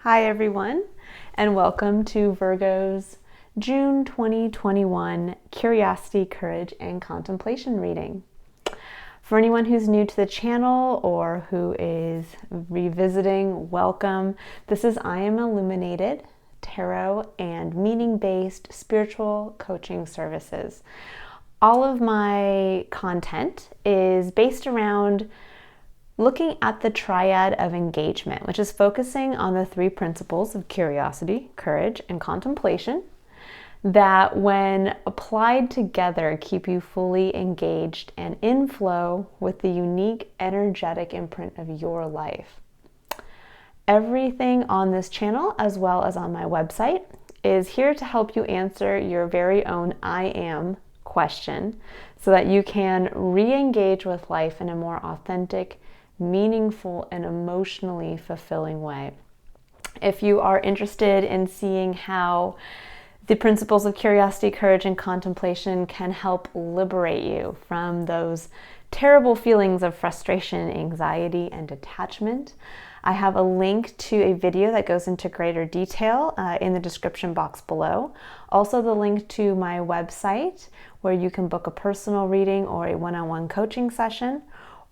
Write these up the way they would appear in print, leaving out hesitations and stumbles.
Hi everyone, and welcome to Virgo's June 2021 Curiosity, Courage, and Contemplation reading. For anyone who's new to the channel or who is revisiting, welcome. This is I Am Illuminated, tarot and meaning-based spiritual coaching services. All of my content is based around looking at the Triad of Engagement, which is focusing on the three principles of curiosity, courage, and contemplation that, when applied together, keep you fully engaged and in flow with the unique energetic imprint of your life. Everything on this channel, as well as on my website, is here to help you answer your very own I am question so that you can re-engage with life in a more authentic, meaningful, and emotionally fulfilling way. If you are interested in seeing how the principles of curiosity, courage, and contemplation can help liberate you from those terrible feelings of frustration, anxiety, and detachment, I have a link to a video that goes into greater detail in the description box below. Also, the link to my website where you can book a personal reading or a one-on-one coaching session,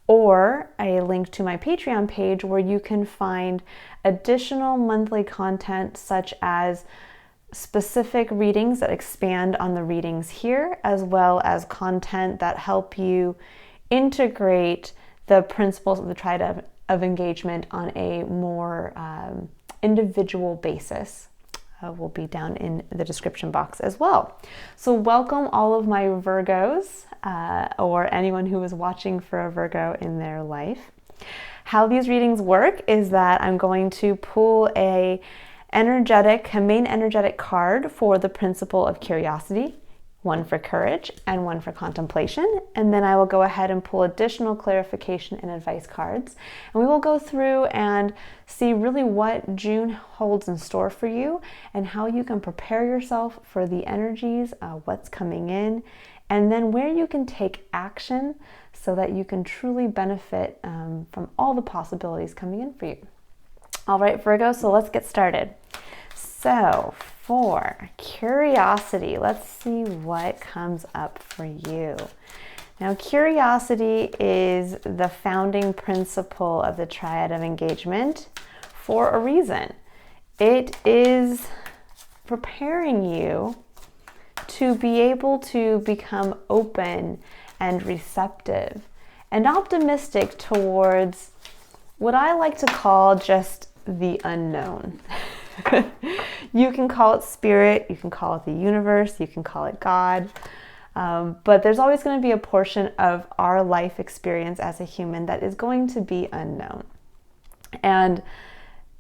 or a link to my Patreon page where you can find additional monthly content such as specific readings that expand on the readings here, as well as content that help you integrate the principles of the Triad of Engagement on a more individual basis. Will be down in the description box as well. So welcome all of my Virgos or anyone who is watching for a Virgo in their life. How these readings work is that I'm going to pull a main energetic card for the principle of curiosity, one for courage, and one for contemplation. And then I will go ahead and pull additional clarification and advice cards. And we will go through and see really what June holds in store for you and how you can prepare yourself for the energies, what's coming in, and then where you can take action so that you can truly benefit from all the possibilities coming in for you. All right, Virgo, so let's get started. So for curiosity, let's see what comes up for you. Now, curiosity is the founding principle of the Triad of Engagement for a reason. It is preparing you to be able to become open and receptive and optimistic towards what I like to call just the unknown. You can call it spirit, you can call it the universe, you can call it God, but there's always going to be a portion of our life experience as a human that is going to be unknown. And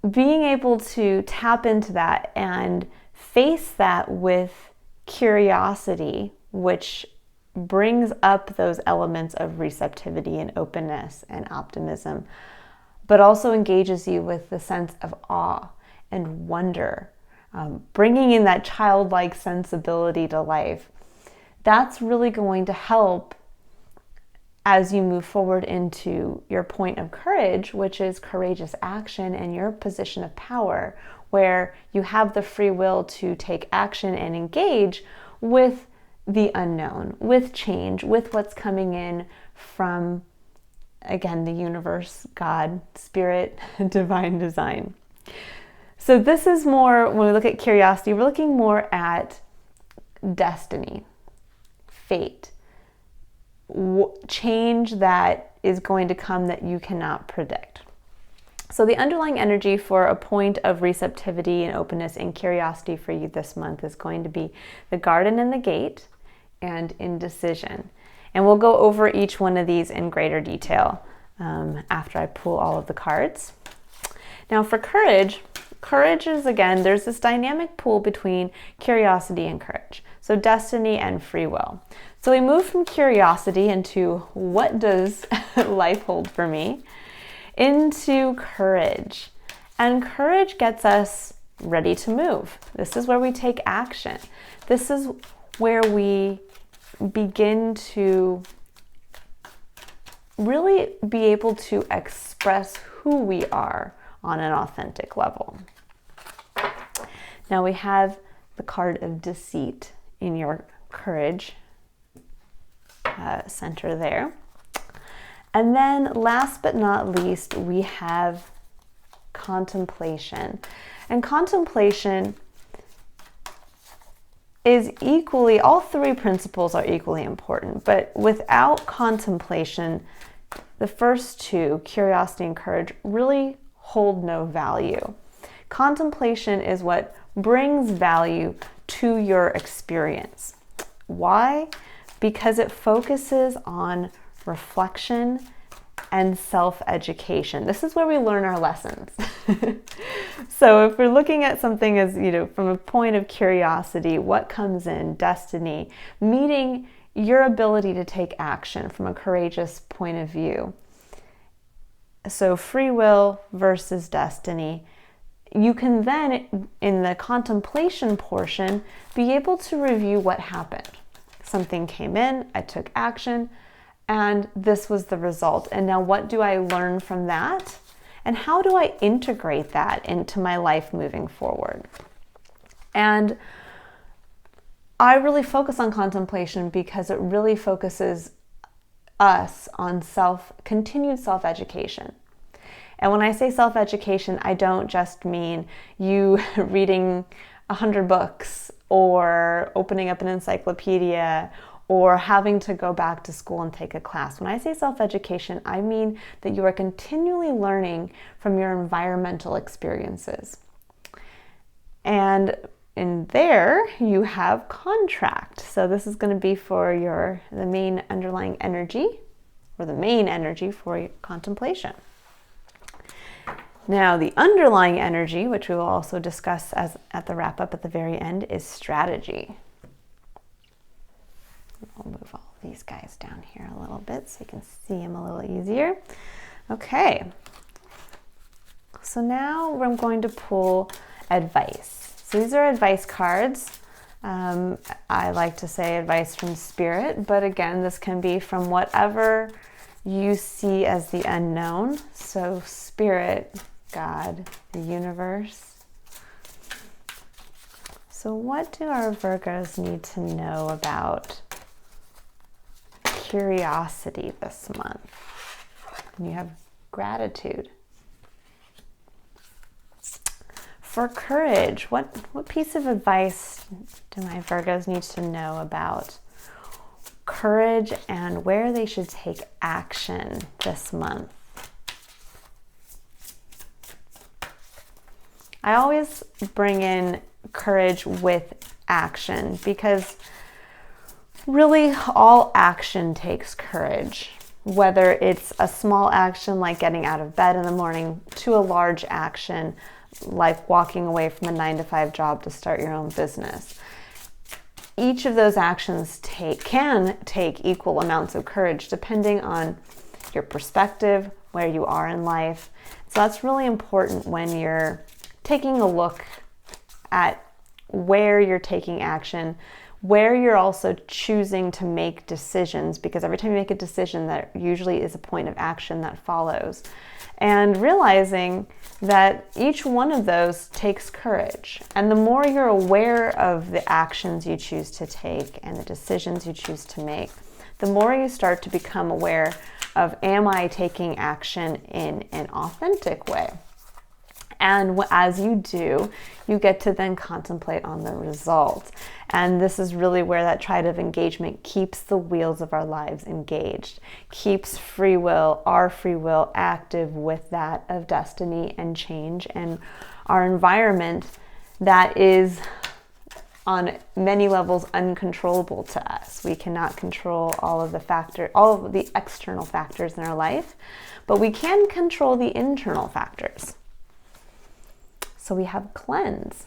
being able to tap into that and face that with curiosity, which brings up those elements of receptivity and openness and optimism, but also engages you with the sense of awe and wonder, bringing in that childlike sensibility to life. That's really going to help as you move forward into your point of courage, which is courageous action and your position of power, where you have the free will to take action and engage with the unknown, with change, with what's coming in from, again, the universe, God, spirit, divine design. So this is more, when we look at curiosity, we're looking more at destiny, fate, change that is going to come that you cannot predict. So the underlying energy for a point of receptivity and openness and curiosity for you this month is going to be the Garden and the Gate and indecision. And we'll go over each one of these in greater detail after I pull all of the cards. Now for courage is, again, there's this dynamic pull between curiosity and courage. So destiny and free will. So we move from curiosity into what does life hold for me, into courage. And courage gets us ready to move. This is where we take action. This is where we begin to really be able to express who we are on an authentic level. Now we have the card of deceit in your courage center there. And then last but not least, we have contemplation. And contemplation is equally, all three principles are equally important, but without contemplation, the first two, curiosity and courage, really hold no value. Contemplation is what brings value to your experience. Why? Because it focuses on reflection and self-education. This is where we learn our lessons. So if we're looking at something as, from a point of curiosity, what comes in, destiny, meeting your ability to take action from a courageous point of view. So free will versus destiny. You can then, in the contemplation portion, be able to review what happened. Something came in, I took action, and this was the result. And now what do I learn from that? And how do I integrate that into my life moving forward? And I really focus on contemplation because it really focuses us on continued self-education. And when I say self-education, I don't just mean you reading 100 books or opening up an encyclopedia or having to go back to school and take a class. When I say self-education, I mean that you are continually learning from your environmental experiences. And in there, you have contract. So this is going to be for the main underlying energy, or the main energy for your contemplation. Now, the underlying energy, which we will also discuss at the wrap-up at the very end, is strategy. I'll move all these guys down here a little bit so you can see them a little easier. Okay. So now I'm going to pull advice. So these are advice cards. I like to say advice from spirit, but again, this can be from whatever you see as the unknown. So spirit, God, the universe. So what do our Virgos need to know about curiosity this month? And you have gratitude. For courage, what piece of advice do my Virgos need to know about courage and where they should take action this month? I always bring in courage with action because really all action takes courage. Whether it's a small action like getting out of bed in the morning to a large action like walking away from a 9-to-5 job to start your own business. Each of those actions can take equal amounts of courage depending on your perspective, where you are in life. So that's really important when you're taking a look at where you're taking action, where you're also choosing to make decisions, because every time you make a decision, there usually is a point of action that follows. And realizing that each one of those takes courage. And the more you're aware of the actions you choose to take and the decisions you choose to make, the more you start to become aware of, am I taking action in an authentic way? And as you do, you get to then contemplate on the result. And this is really where that Triad of Engagement keeps the wheels of our lives engaged, keeps our free will active with that of destiny and change, and our environment that is on many levels uncontrollable to us. We cannot control all of the external factors in our life, but we can control the internal factors. So we have cleanse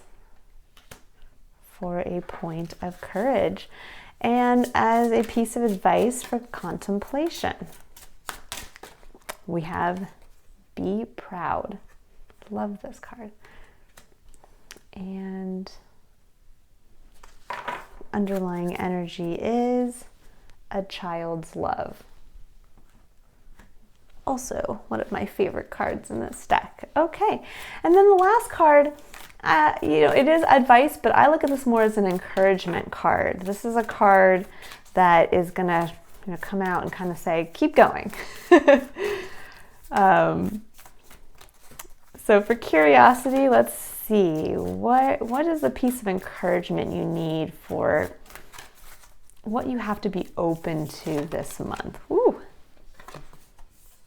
for a point of courage and as a piece of advice for contemplation. We have be proud. Love this card. And underlying energy is a child's love. Also one of my favorite cards in this deck. Okay, and then the last card it is advice, but I look at this more as an encouragement card. This is a card that is going to come out and kind of say, keep going. So for curiosity, let's see, what is a piece of encouragement you need for what you have to be open to this month? Ooh.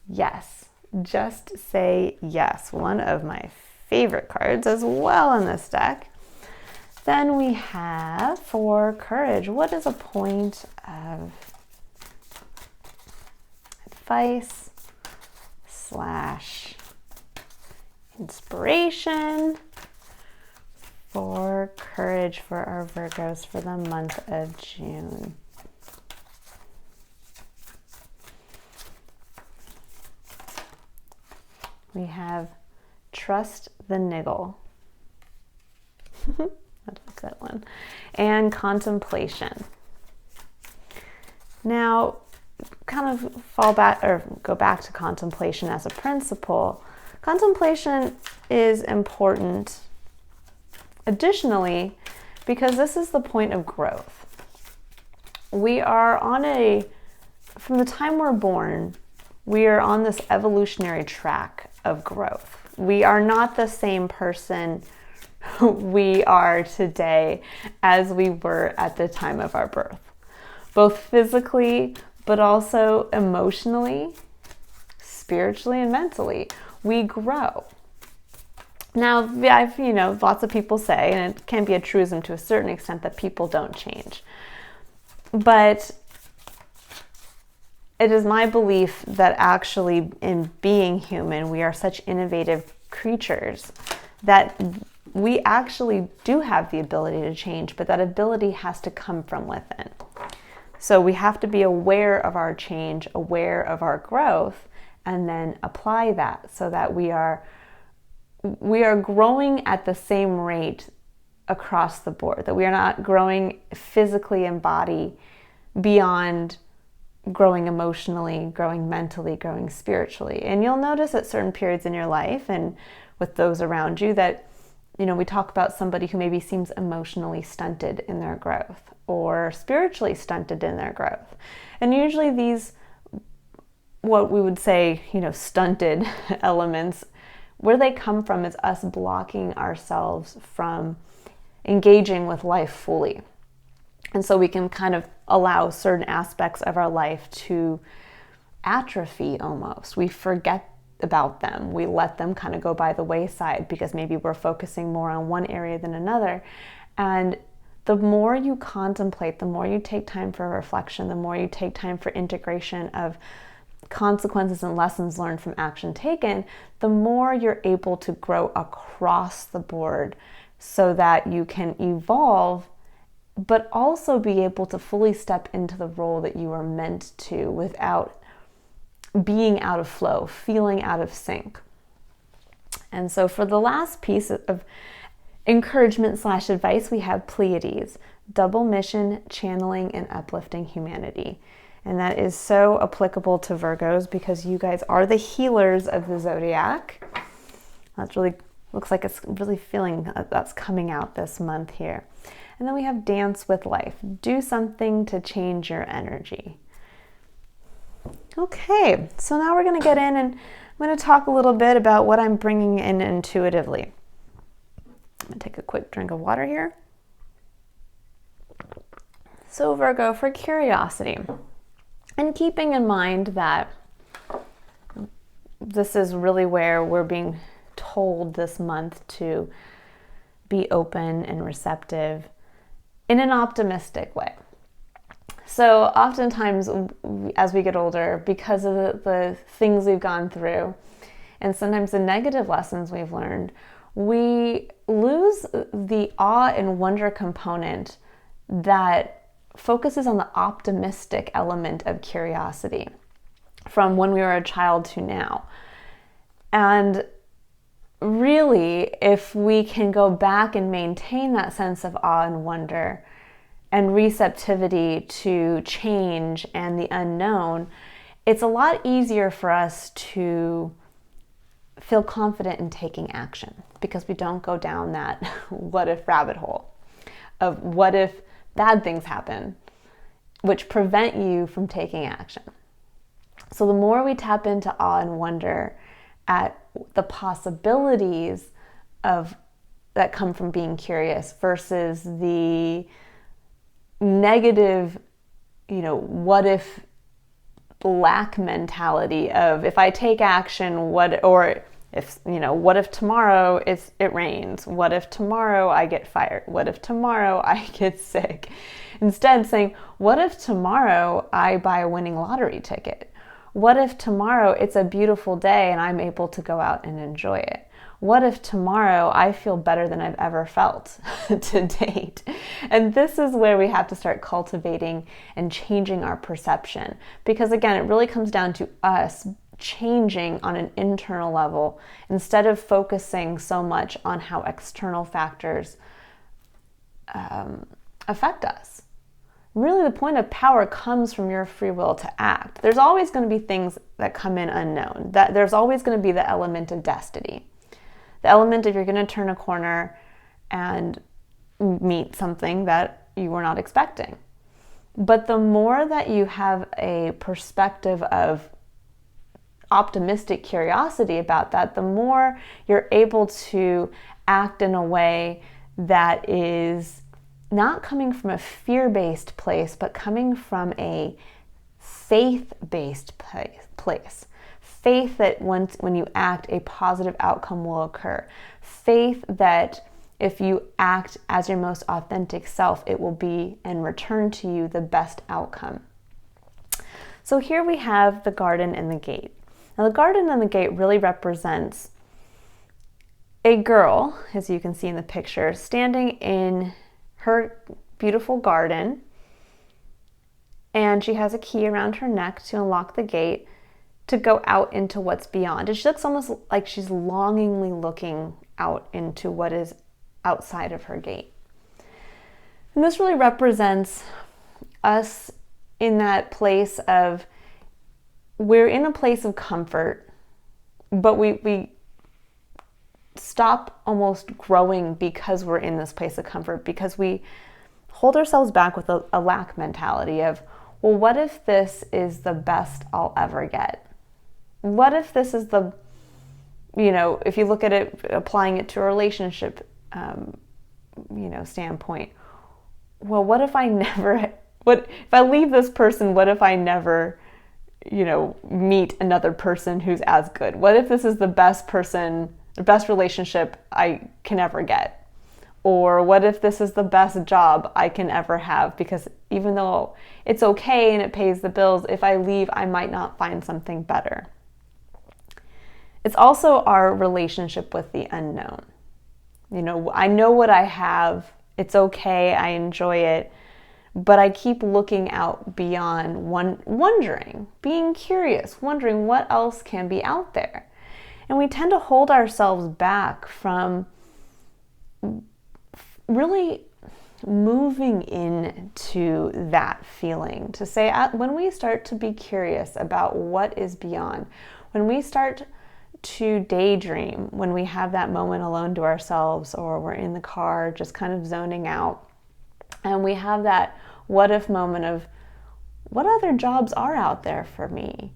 Yes, just say yes. One of my favorite cards as well in this deck. Then we have for courage, what is a point of advice / inspiration for courage for our Virgos for the month of June? We have trust the niggle. I like that one. And contemplation. Now, kind of go back to contemplation as a principle. Contemplation is important additionally because this is the point of growth. We are from the time we're born, we are on this evolutionary track of growth. We are not the same person we are today as we were at the time of our birth, both physically, but also emotionally, spiritually, and mentally. We grow. Now, I've, lots of people say, and it can be a truism to a certain extent, that people don't change. But it is my belief that actually in being human, we are such innovative creatures that we actually do have the ability to change, but that ability has to come from within. So we have to be aware of our change, aware of our growth, and then apply that so that we are growing at the same rate across the board, that we are not growing physically in body beyond growing emotionally, growing mentally, growing spiritually. And you'll notice at certain periods in your life and with those around you that, we talk about somebody who maybe seems emotionally stunted in their growth or spiritually stunted in their growth. And usually these, what we would say, stunted elements, where they come from is us blocking ourselves from engaging with life fully. And so we can kind of allow certain aspects of our life to atrophy almost. We forget about them. We let them kind of go by the wayside because maybe we're focusing more on one area than another. And the more you contemplate, the more you take time for reflection, the more you take time for integration of consequences and lessons learned from action taken, the more you're able to grow across the board so that you can evolve, but also be able to fully step into the role that you are meant to without being out of flow, feeling out of sync. And so for the last piece of encouragement / advice, we have Pleiades, double mission, channeling, and uplifting humanity. And that is so applicable to Virgos because you guys are the healers of the zodiac. That's really, looks like it's really feeling that's coming out this month here. And then we have dance with life. Do something to change your energy. Okay, so now we're going to get in and I'm going to talk a little bit about what I'm bringing in intuitively. I'm going to take a quick drink of water here. So Virgo, for curiosity, and keeping in mind that this is really where we're being told this month to be open and receptive in an optimistic way. So oftentimes as we get older, because of the things we've gone through and sometimes the negative lessons we've learned, we lose the awe and wonder component that focuses on the optimistic element of curiosity from when we were a child to now. And really, if we can go back and maintain that sense of awe and wonder and receptivity to change and the unknown, it's a lot easier for us to feel confident in taking action, because we don't go down that what if rabbit hole of what if bad things happen, which prevent you from taking action. So the more we tap into awe and wonder at the possibilities of that come from being curious versus the negative, what if lack mentality of, if I take action, what if tomorrow it rains? What if tomorrow I get fired? What if tomorrow I get sick? Instead saying, what if tomorrow I buy a winning lottery ticket? What if tomorrow it's a beautiful day and I'm able to go out and enjoy it? What if tomorrow I feel better than I've ever felt to date? And this is where we have to start cultivating and changing our perception. Because again, it really comes down to us changing on an internal level instead of focusing so much on how external factors affect us. Really, the point of power comes from your free will to act. There's always going to be things that come in unknown. That there's always going to be the element of destiny. The element of you're going to turn a corner and meet something that you were not expecting. But the more that you have a perspective of optimistic curiosity about that, the more you're able to act in a way that is not coming from a fear-based place, but coming from a faith-based place. Faith that when you act, a positive outcome will occur. Faith that if you act as your most authentic self, it will be and return to you the best outcome. So here we have the garden and the gate. Now the garden and the gate really represents a girl, as you can see in the picture, standing in her beautiful garden, and she has a key around her neck to unlock the gate to go out into what's beyond. And she looks almost like she's longingly looking out into what is outside of her gate. And this really represents us in that place of, we're in a place of comfort, but we stop almost growing because we're in this place of comfort, because we hold ourselves back with a lack mentality of, well, what if this is the best I'll ever get? What if this is the, if you look at it, applying it to a relationship, standpoint, well, what if I leave this person, what if I never, meet another person who's as good? What if this is the best person, the best relationship I can ever get? Or what if this is the best job I can ever have? Because even though it's okay and it pays the bills, if I leave, I might not find something better. It's also our relationship with the unknown. I know what I have, it's okay, I enjoy it, but I keep looking out beyond, wondering, being curious, wondering what else can be out there. And we tend to hold ourselves back from really moving into that feeling, to say, when we start to be curious about what is beyond, when we start to daydream, when we have that moment alone to ourselves, or we're in the car just kind of zoning out, and we have that what if moment of, what other jobs are out there for me?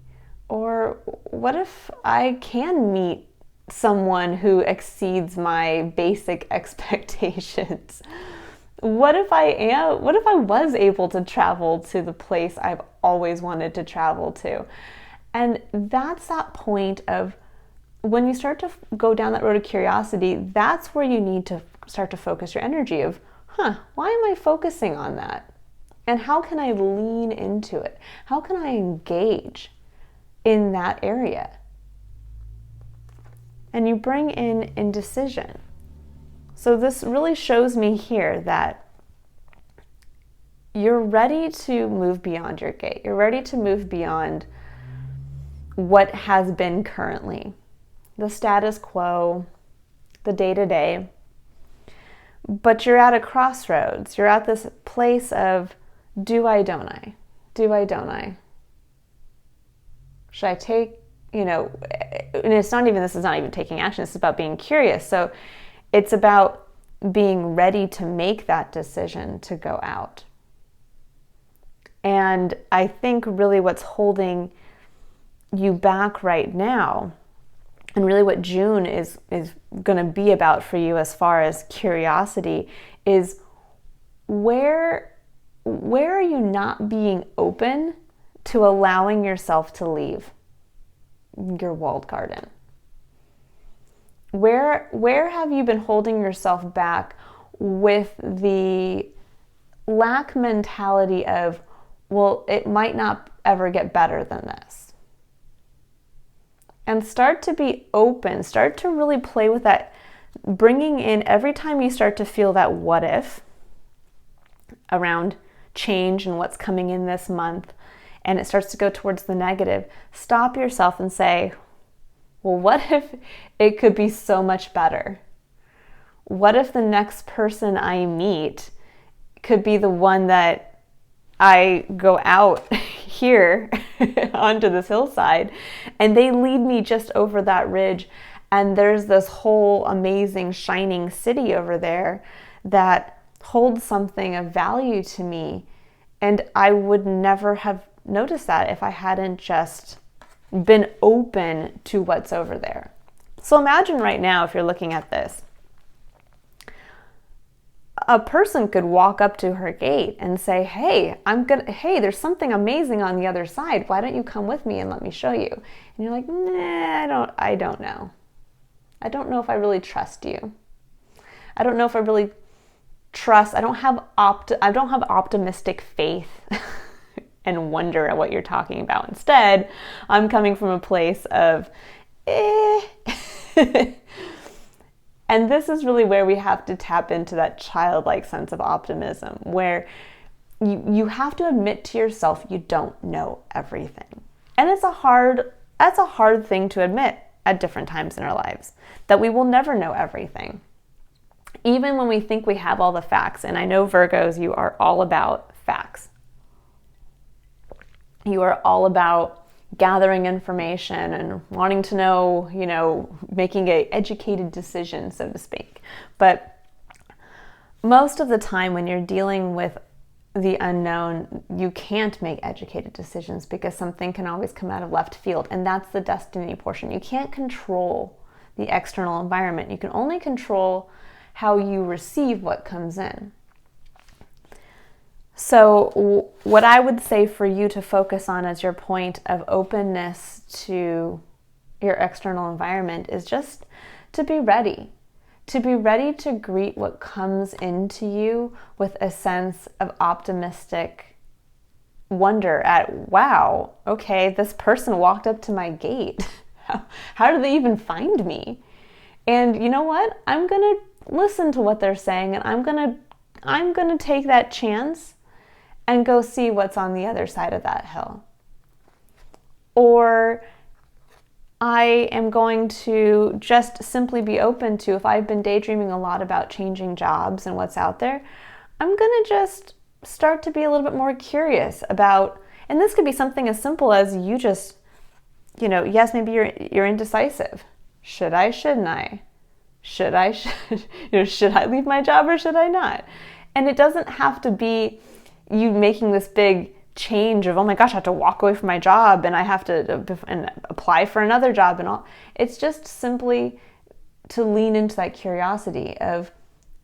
Or what if I can meet someone who exceeds my basic expectations? What if I was able to travel to the place I've always wanted to travel to? And that's that point of, when you start to go down that road of curiosity, that's where you need to start to focus your energy of, why am I focusing on that? And how can I lean into it? How can I engage in that area? And you bring in indecision. So this really shows me here that you're ready to move beyond your gate. You're ready to move beyond what has been currently, the status quo, the day-to-day. But you're at a crossroads. You're at this place of, do I, don't I? Do I, don't I? Should I take, and this is not even taking action, it's about being curious. So it's about being ready to make that decision to go out. And I think really what's holding you back right now, and really what June is going to be about for you as far as curiosity, is where are you not being open to allowing yourself to leave your walled garden? Where have you been holding yourself back with the lack mentality of, well, it might not ever get better than this? And start to be open, start to really play with that, bringing in every time you start to feel that what if around change and what's coming in this month, and it starts to go towards the negative, stop yourself and say, well, what if it could be so much better? What if the next person I meet could be the one that I go out here onto this hillside and they lead me just over that ridge, and there's this whole amazing shining city over there that holds something of value to me, and I would never have noticed that if I hadn't just been open to what's over there. So imagine right now, if you're looking at this, a person could walk up to her gate and say, hey, there's something amazing on the other side. Why don't you come with me and let me show you? And you're like, nah, I don't know. I don't know if I really trust you. I don't know if I really trust. I don't have optimistic faith and wonder at what you're talking about. Instead, I'm coming from a place of, And this is really where we have to tap into that childlike sense of optimism, where you have to admit to yourself you don't know everything. And that's a hard thing to admit at different times in our lives, that we will never know everything. Even when we think we have all the facts, and I know Virgos, you are all about facts. You are all about gathering information and wanting to know, making an educated decision, so to speak. But most of the time when you're dealing with the unknown, you can't make educated decisions because something can always come out of left field, and that's the destiny portion. You can't control the external environment. You can only control how you receive what comes in. So what I would say for you to focus on as your point of openness to your external environment is just to be ready to greet what comes into you with a sense of optimistic wonder at, wow, okay, this person walked up to my gate. How did they even find me? And you know what? I'm going to listen to what they're saying, and I'm going to take that chance and go see what's on the other side of that hill. Or I am going to just simply be open to, if I've been daydreaming a lot about changing jobs and what's out there, I'm going to just start to be a little bit more curious about, and this could be something as simple as you just, yes, maybe you're indecisive. Should I, shouldn't I? Should I leave my job or should I not? And it doesn't have to be you making this big change of, oh my gosh, I have to walk away from my job and I have to apply for another job and all. It's just simply to lean into that curiosity of,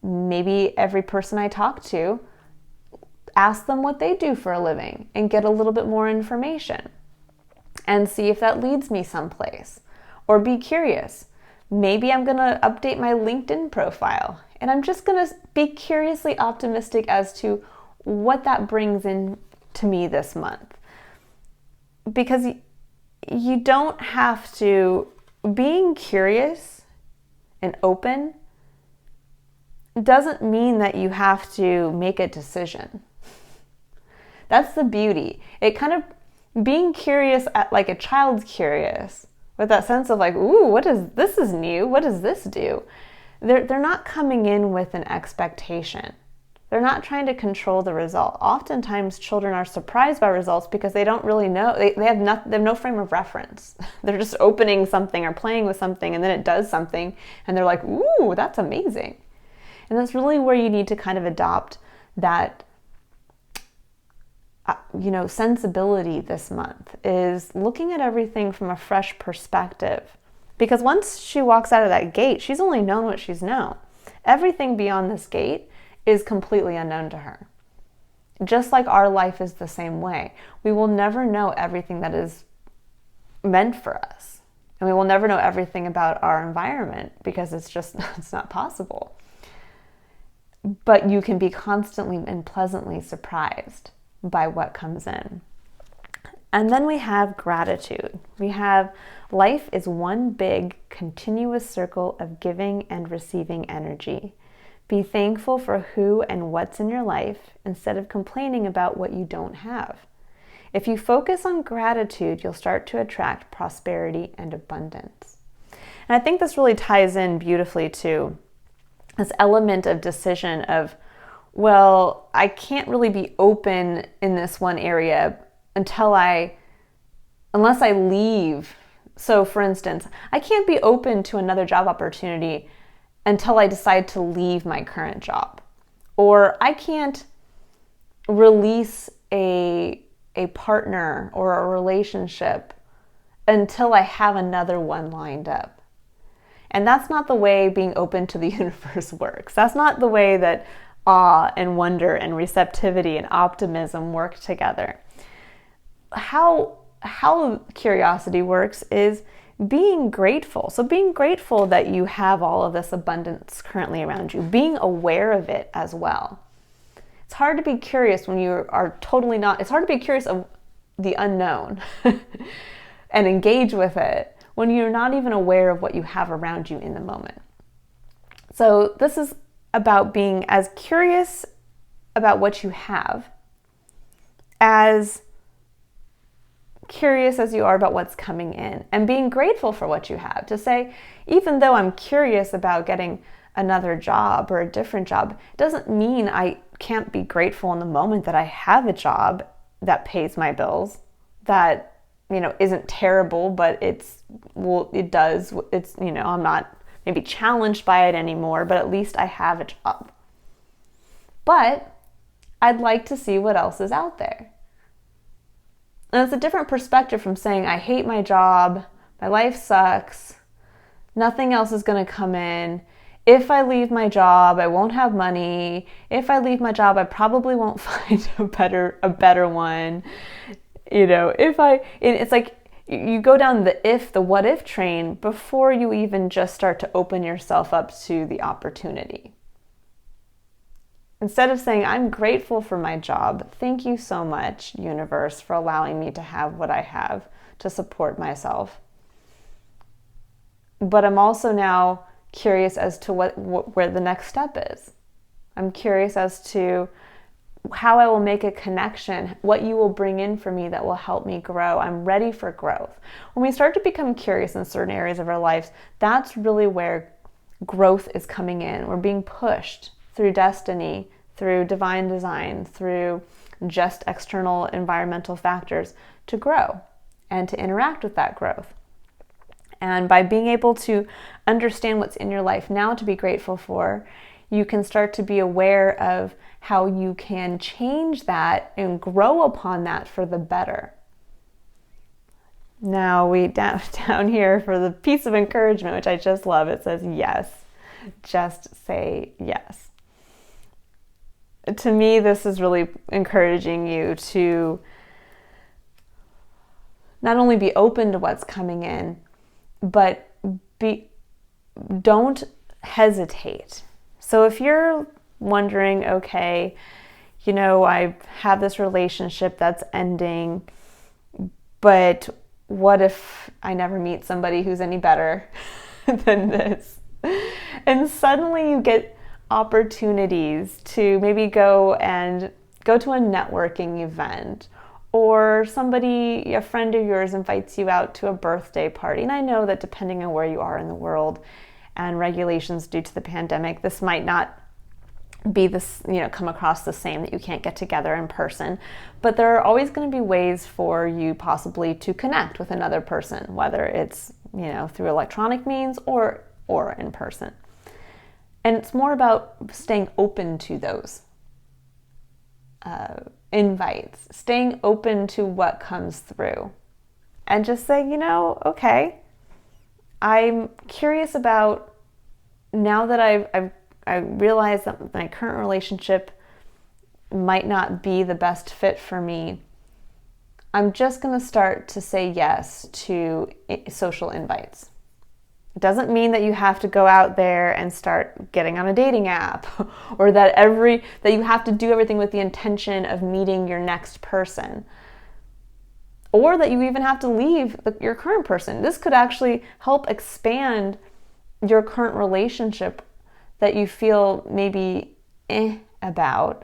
maybe every person I talk to, ask them what they do for a living and get a little bit more information and see if that leads me someplace. Or be curious. Maybe I'm going to update my LinkedIn profile and I'm just going to be curiously optimistic as to what that brings in to me this month. Because you don't have to, being curious and open doesn't mean that you have to make a decision. That's the beauty. It kind of, being curious like a child's curious, with that sense of like, ooh, this is new, what does this do? They're not coming in with an expectation. They're not trying to control the result. Oftentimes children are surprised by results because they don't really know. They have no frame of reference. They're just opening something or playing with something, and then it does something and they're like, ooh, that's amazing. And that's really where you need to kind of adopt that sensibility this month, is looking at everything from a fresh perspective. Because once she walks out of that gate, she's only known what she's known. Everything beyond this gate is completely unknown to her. Just like our life is the same way. We will never know everything that is meant for us. And we will never know everything about our environment because it's not possible. But you can be constantly and pleasantly surprised by what comes in. And then we have gratitude. We have life is one big continuous circle of giving and receiving energy. Be thankful for who and what's in your life instead of complaining about what you don't have. If you focus on gratitude, you'll start to attract prosperity and abundance. And I think this really ties in beautifully to this element of decision of, well, I can't really be open in this one area unless I leave. So for instance, I can't be open to another job opportunity until I decide to leave my current job. Or I can't release a partner or a relationship until I have another one lined up. And that's not the way being open to the universe works. That's not the way that awe and wonder and receptivity and optimism work together. How curiosity works is being grateful. So being grateful that you have all of this abundance currently around you, being aware of it as well. It's hard to be curious when you are totally not, it's hard to be curious of the unknown and engage with it when you're not even aware of what you have around you in the moment. So this is about being as curious about what you have, as curious as you are about what's coming in, and being grateful for what you have. To say, even though I'm curious about getting another job or a different job, it doesn't mean I can't be grateful in the moment that I have a job that pays my bills, that isn't terrible, but I'm not maybe challenged by it anymore, but at least I have a job. But I'd like to see what else is out there. And it's a different perspective from saying, I hate my job, my life sucks, nothing else is going to come in. If I leave my job, I won't have money. If I leave my job, I probably won't find a better one. It's like you go down the what if train before you even just start to open yourself up to the opportunity. Instead of saying, I'm grateful for my job, thank you so much, universe, for allowing me to have what I have to support myself. But I'm also now curious as to where the next step is. I'm curious as to how I will make a connection, what you will bring in for me that will help me grow. I'm ready for growth. When we start to become curious in certain areas of our lives, that's really where growth is coming in. We're being pushed through destiny, through divine design, through just external environmental factors to grow and to interact with that growth. And by being able to understand what's in your life now to be grateful for, you can start to be aware of how you can change that and grow upon that for the better. Now we down here for the piece of encouragement, which I just love, it says yes. Just say yes. To me, this is really encouraging you to not only be open to what's coming in, but don't hesitate. So if you're wondering, okay, I have this relationship that's ending, but what if I never meet somebody who's any better than this? And suddenly you get opportunities to maybe go to a networking event, or a friend of yours invites you out to a birthday party. And I know that depending on where you are in the world and regulations due to the pandemic, this might not be this, come across the same, that you can't get together in person. But there are always going to be ways for you possibly to connect with another person, whether it's, through electronic means or in person. And it's more about staying open to those invites, staying open to what comes through, and just saying, okay, I'm curious about, now that I realize that my current relationship might not be the best fit for me, I'm just going to start to say yes to social invites. It doesn't mean that you have to go out there and start getting on a dating app, or that you have to do everything with the intention of meeting your next person, or that you even have to leave your current person. This could actually help expand your current relationship that you feel maybe about.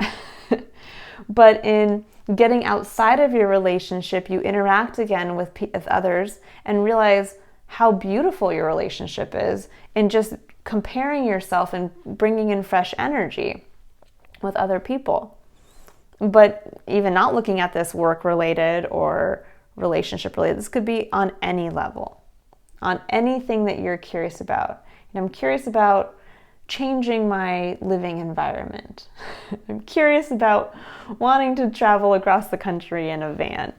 But in getting outside of your relationship, you interact again with others and realize how beautiful your relationship is, and just comparing yourself and bringing in fresh energy with other people. But even not looking at this work-related or relationship-related, this could be on any level, on anything that you're curious about. And I'm curious about changing my living environment. I'm curious about wanting to travel across the country in a van.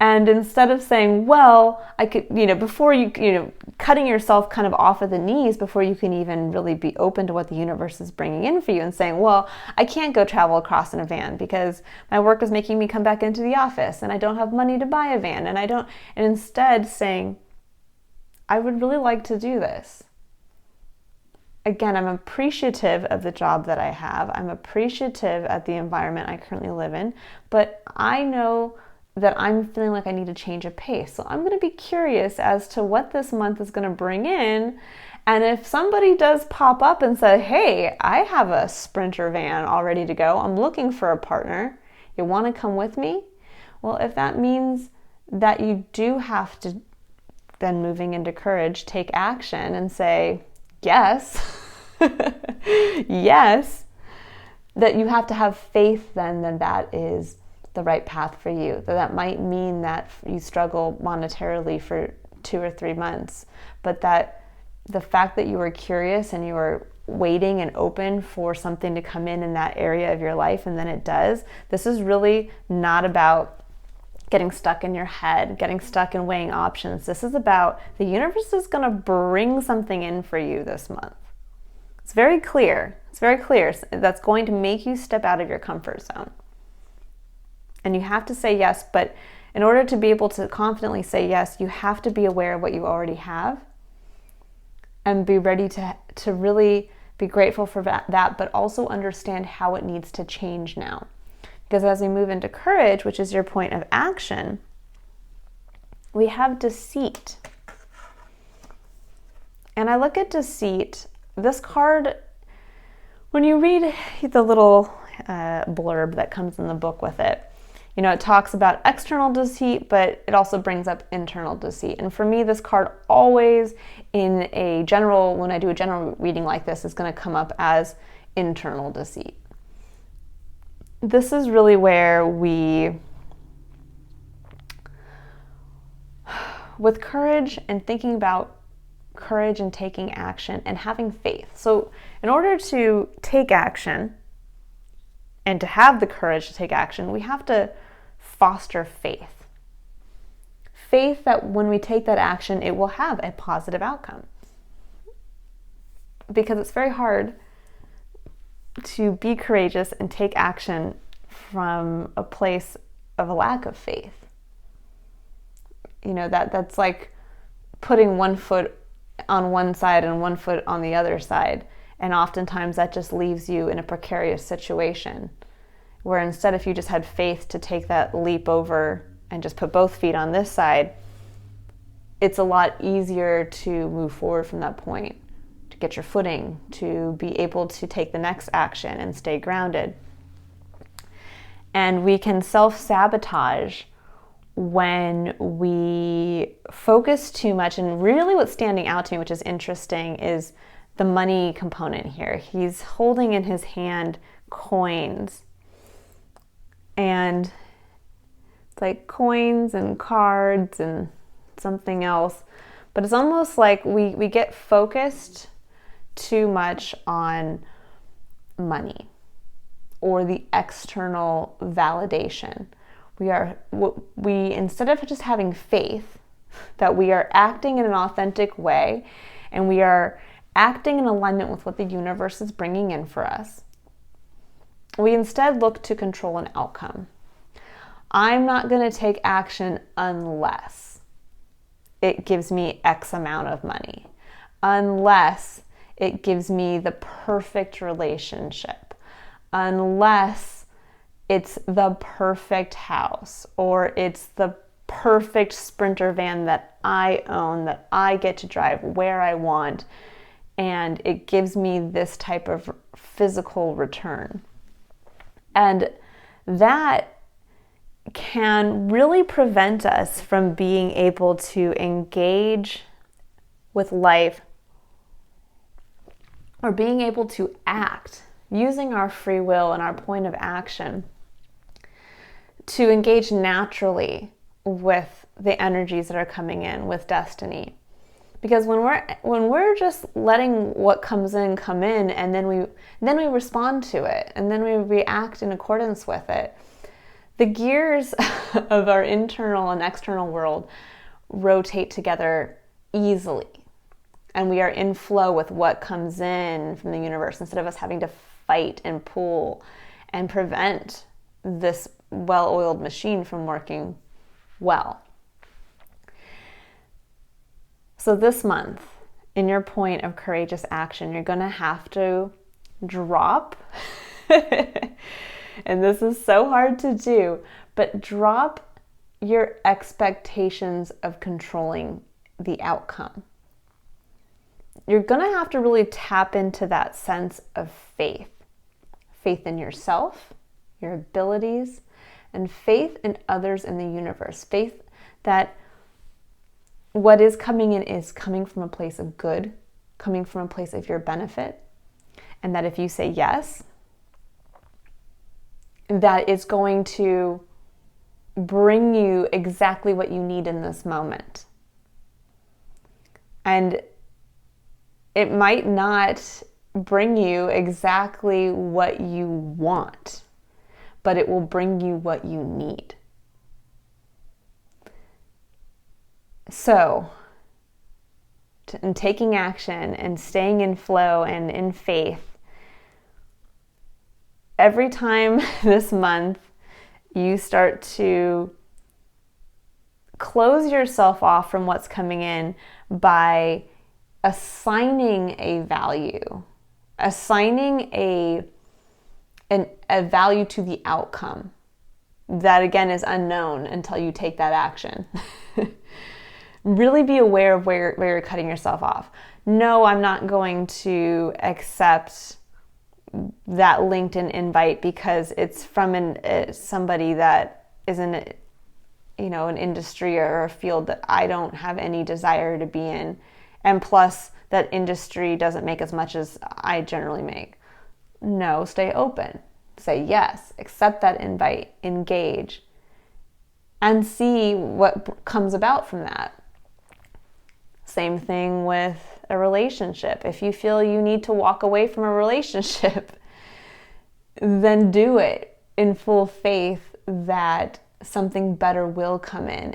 And instead of saying, well, I could, before you, cutting yourself kind of off at the knees before you can even really be open to what the universe is bringing in for you, and saying, well, I can't go travel across in a van because my work is making me come back into the office and I don't have money to buy a van, and instead saying, I would really like to do this. Again, I'm appreciative of the job that I have. I'm appreciative at the environment I currently live in, but I know that I'm feeling like I need to change a pace. So I'm going to be curious as to what this month is going to bring in. And if somebody does pop up and say, hey, I have a Sprinter van all ready to go, I'm looking for a partner, you want to come with me? Well, if that means that you do have to, then moving into courage, take action and say, yes, yes, that you have to have faith then that is the right path for you. That might mean that you struggle monetarily for 2 or 3 months, but that the fact that you were curious and you were waiting and open for something to come in that area of your life, and then it does. This is really not about getting stuck in your head, getting stuck in weighing options. This is about the universe is going to bring something in for you this month. It's very clear. It's very clear. That's going to make you step out of your comfort zone. And you have to say yes, but in order to be able to confidently say yes, you have to be aware of what you already have and be ready to really be grateful for that, but also understand how it needs to change now. Because as we move into courage, which is your point of action, we have deceit. And I look at deceit, this card, when you read the little blurb that comes in the book with it, it talks about external deceit, but it also brings up internal deceit. And for me, this card always when I do a general reading like this, is going to come up as internal deceit. This is really where with courage and thinking about courage and taking action and having faith. So in order to take action and to have the courage to take action, we have to foster faith. Faith that when we take that action, it will have a positive outcome. Because it's very hard to be courageous and take action from a place of a lack of faith. That's like putting one foot on one side and one foot on the other side. And oftentimes that just leaves you in a precarious situation, where instead, if you just had faith to take that leap over and just put both feet on this side, it's a lot easier to move forward from that point, to get your footing, to be able to take the next action and stay grounded. And we can self-sabotage when we focus too much. And really what's standing out to me, which is interesting, is the money component here. He's holding in his hand coins, and it's like coins and cards and something else. But it's almost like we get focused too much on money or the external validation. We instead of just having faith that we are acting in an authentic way and we are acting in alignment with what the universe is bringing in for us, we instead look to control an outcome. I'm not going to take action unless it gives me X amount of money, unless it gives me the perfect relationship, unless it's the perfect house, or it's the perfect Sprinter van that I own, that I get to drive where I want, and it gives me this type of physical return. And that can really prevent us from being able to engage with life or being able to act using our free will and our point of action to engage naturally with the energies that are coming in, with destiny. Because when we're just letting what comes in come in, and then we respond to it, and then we react in accordance with it, the gears of our internal and external world rotate together easily. And we are in flow with what comes in from the universe instead of us having to fight and pull and prevent this well-oiled machine from working well. So this month, in your point of courageous action, you're going to have to drop, and this is so hard to do, but drop your expectations of controlling the outcome. You're going to have to really tap into that sense of faith. Faith in yourself, your abilities, and faith in others in the universe. Faith that what is coming in is coming from a place of good, coming from a place of your benefit, and that if you say yes, that is going to bring you exactly what you need in this moment. And it might not bring you exactly what you want, but it will bring you what you need. So, in taking action and staying in flow and in faith, every time this month you start to close yourself off from what's coming in by assigning a value, assigning a value to the outcome that again is unknown until you take that action. Really be aware of where you're cutting yourself off. No, I'm not going to accept that LinkedIn invite because it's from somebody that is in an industry or a field that I don't have any desire to be in. And plus, that industry doesn't make as much as I generally make. No, stay open. Say yes, accept that invite, engage, and see what comes about from that. Same thing with a relationship. If you feel you need to walk away from a relationship, then do it in full faith that something better will come in.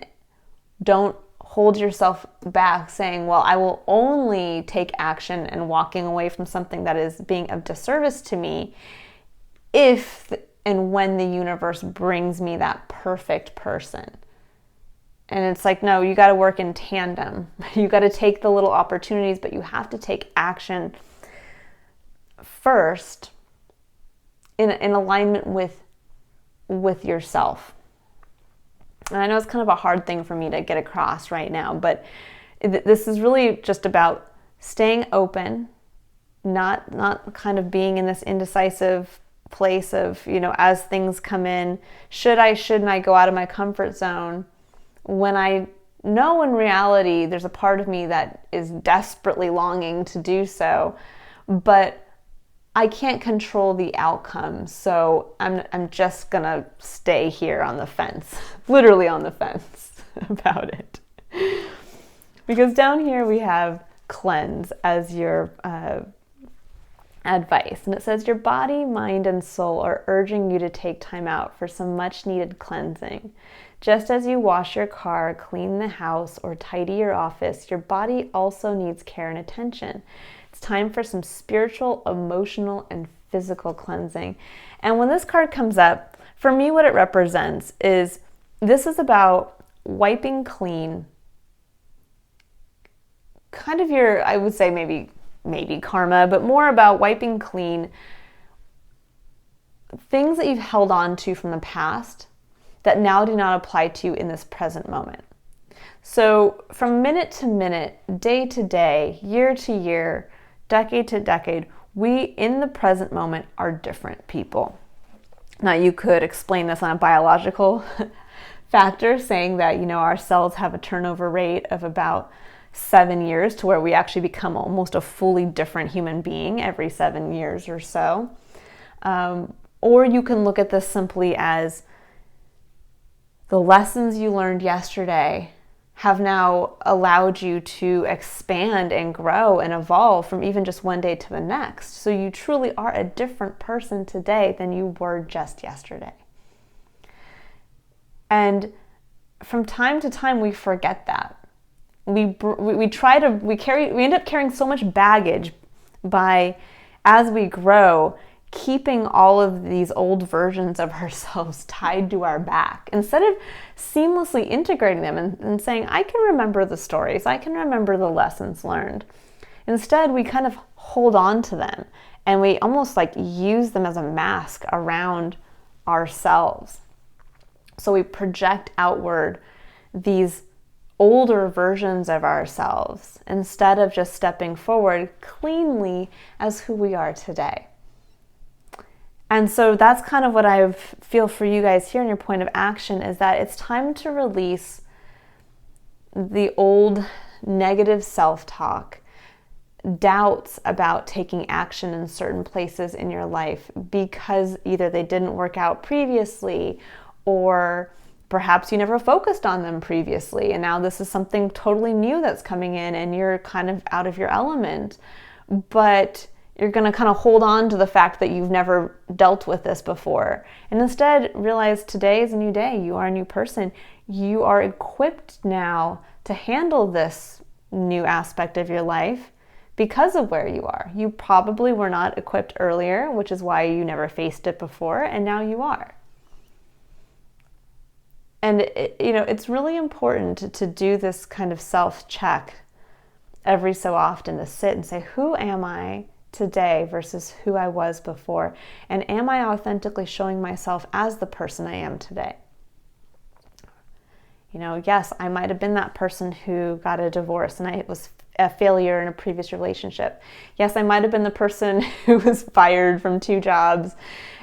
Don't hold yourself back saying, well, I will only take action and walking away from something that is being of disservice to me if and when the universe brings me that perfect person. And it's like, no, you got to work in tandem. You got to take the little opportunities, but you have to take action first in alignment with yourself. And I know it's kind of a hard thing for me to get across right now, but this is really just about staying open, not kind of being in this indecisive place of, as things come in, shouldn't I go out of my comfort zone when I know in reality there's a part of me that is desperately longing to do so, but I can't control the outcome, so I'm just gonna stay here on the fence, literally on the fence about it. Because down here we have cleanse as your advice, and it says your body, mind, and soul are urging you to take time out for some much needed cleansing. Just as you wash your car, clean the house, or tidy your office, your body also needs care and attention. It's time for some spiritual, emotional, and physical cleansing. And when this card comes up, for me what it represents is this is about wiping clean kind of your, I would say maybe karma, but more about wiping clean things that you've held on to from the past that now do not apply to you in this present moment. So from minute to minute, day to day, year to year, decade to decade, we in the present moment are different people. Now you could explain this on a biological factor, saying that, our cells have a turnover rate of about 7 years, to where we actually become almost a fully different human being every 7 years or so. Or you can look at this simply as the lessons you learned yesterday have now allowed you to expand and grow and evolve from even just one day to the next. So you truly are a different person today than you were just yesterday. And from time to time, we forget that. We end up carrying so much baggage by, as we grow, keeping all of these old versions of ourselves tied to our back, instead of seamlessly integrating them and saying, I can remember the stories, I can remember the lessons learned. Instead, we kind of hold on to them and we almost like use them as a mask around ourselves. So we project outward these older versions of ourselves instead of just stepping forward cleanly as who we are today. And so that's kind of what I feel for you guys here in your point of action, is that it's time to release the old negative self-talk, doubts about taking action in certain places in your life because either they didn't work out previously, or perhaps you never focused on them previously, and now this is something totally new that's coming in and you're kind of out of your element. But you're going to kind of hold on to the fact that you've never dealt with this before. And instead realize today is a new day. You are a new person. You are equipped now to handle this new aspect of your life because of where you are. You probably were not equipped earlier, which is why you never faced it before, and now you are. And it's really important to do this kind of self-check every so often, to sit and say, who am I today versus who I was before? And am I authentically showing myself as the person I am today? Yes, I might have been that person who got a divorce and I was a failure in a previous relationship. Yes, I might have been the person who was fired from 2 jobs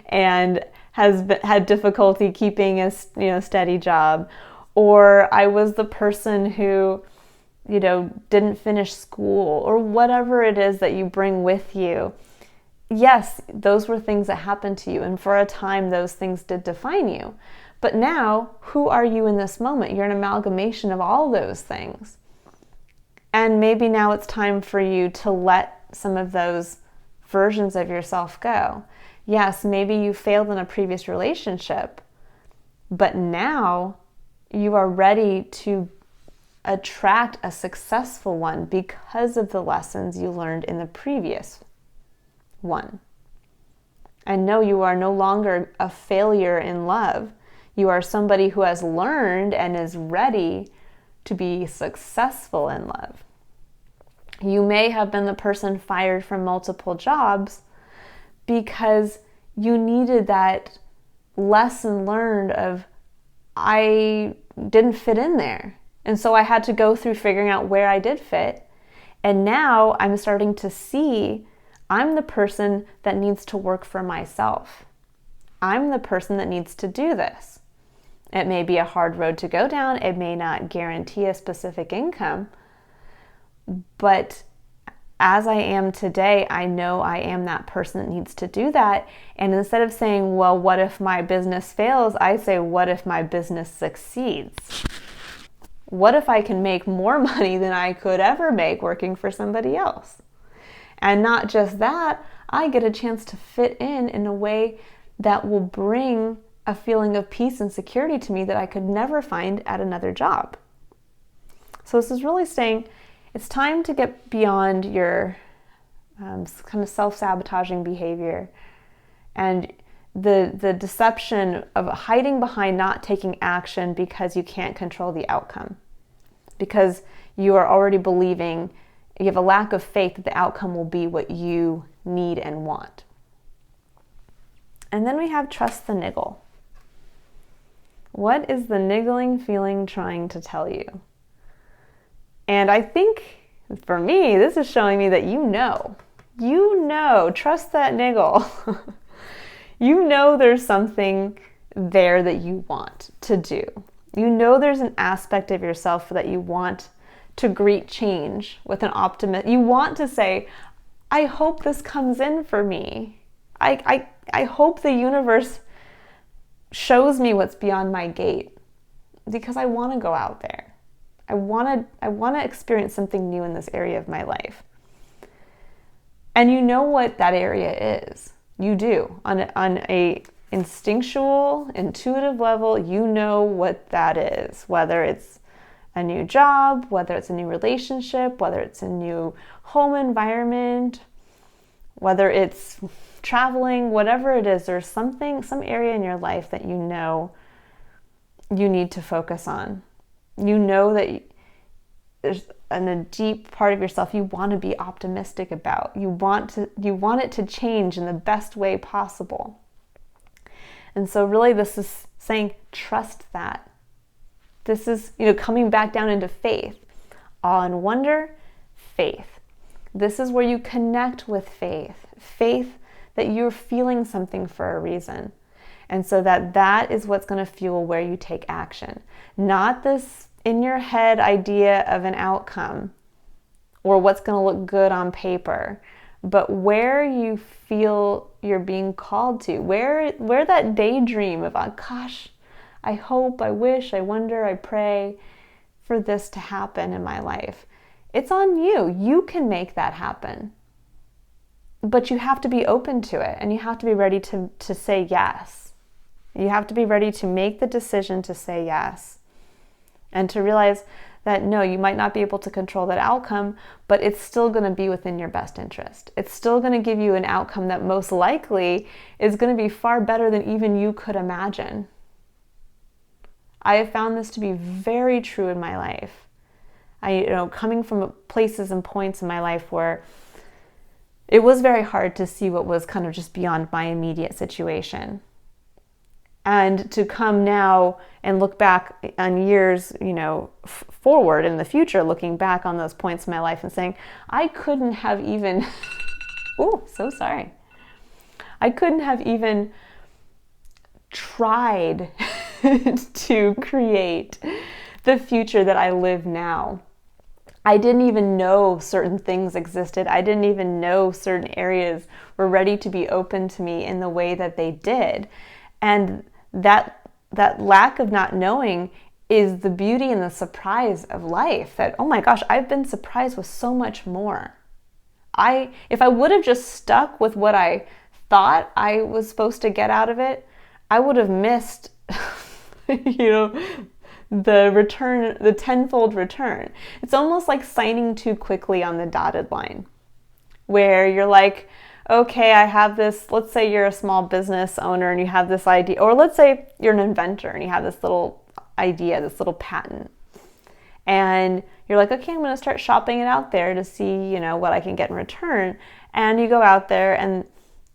and had difficulty keeping a steady job. Or I was the person who didn't finish school, or whatever it is that you bring with you. Yes, those were things that happened to you, and for a time those things did define you. But now, who are you in this moment? You're an amalgamation of all those things. And maybe now it's time for you to let some of those versions of yourself go. Yes, maybe you failed in a previous relationship, but now you are ready to attract a successful one because of the lessons you learned in the previous one. And no, you are no longer a failure in love. You are somebody who has learned and is ready to be successful in love. You may have been the person fired from multiple jobs because you needed that lesson learned of, I didn't fit in there. And so I had to go through figuring out where I did fit. And now I'm starting to see I'm the person that needs to work for myself. I'm the person that needs to do this. It may be a hard road to go down. It may not guarantee a specific income. But as I am today, I know I am that person that needs to do that. And instead of saying, well, what if my business fails? I say, what if my business succeeds? What if I can make more money than I could ever make working for somebody else? And not just that, I get a chance to fit in a way that will bring a feeling of peace and security to me that I could never find at another job. So this is really saying it's time to get beyond your kind of self-sabotaging behavior and the deception of hiding behind not taking action because you can't control the outcome. Because you are already believing, you have a lack of faith that the outcome will be what you need and want. And then we have trust the niggle. What is the niggling feeling trying to tell you? And I think for me, this is showing me that you know, trust that niggle. You know there's something there that you want to do. You know there's an aspect of yourself that you want to greet change with an optimism. You want to say, I hope this comes in for me. I hope the universe shows me what's beyond my gate because I want to go out there. I want to experience something new in this area of my life. And you know what that area is. You do. On a instinctual, intuitive level, you know what that is. Whether it's a new job, whether it's a new relationship, whether it's a new home environment, whether it's traveling, whatever it is, there's some area in your life that you know you need to focus on. You know that there's in a deep part of yourself you want to be optimistic about. You want it to change in the best way possible. And so really this is saying trust that. This is, coming back down into faith. Awe and wonder, faith. This is where you connect with faith. Faith that you're feeling something for a reason. And so that is what's going to fuel where you take action. Not this in your head idea of an outcome or what's going to look good on paper, but where you feel you're being called to, where that daydream of, oh, gosh, I hope, I wish, I wonder, I pray for this to happen in my life. It's on you. You can make that happen. But you have to be open to it, and you have to be ready to say yes. You have to be ready to make the decision to say yes. And to realize that no, you might not be able to control that outcome, but it's still going to be within your best interest. It's still going to give you an outcome that most likely is going to be far better than even you could imagine. I have found this to be very true in my life. Coming from places and points in my life where it was very hard to see what was kind of just beyond my immediate situation. And to come now and look back on years, forward in the future, looking back on those points in my life and saying, I couldn't have even, I couldn't have even tried to create the future that I live now. I didn't even know certain things existed. I didn't even know certain areas were ready to be open to me in the way that they did. And that lack of not knowing is the beauty and the surprise of life. That, oh my gosh, I've been surprised with so much more. If I would have just stuck with what I thought I was supposed to get out of it, I would have missed, the return, the tenfold return. It's almost like signing too quickly on the dotted line, where you're like, okay, I have this, let's say you're a small business owner and you have this idea, or let's say you're an inventor and you have this little idea, this little patent. And you're like, okay, I'm going to start shopping it out there to see, what I can get in return. And you go out there and,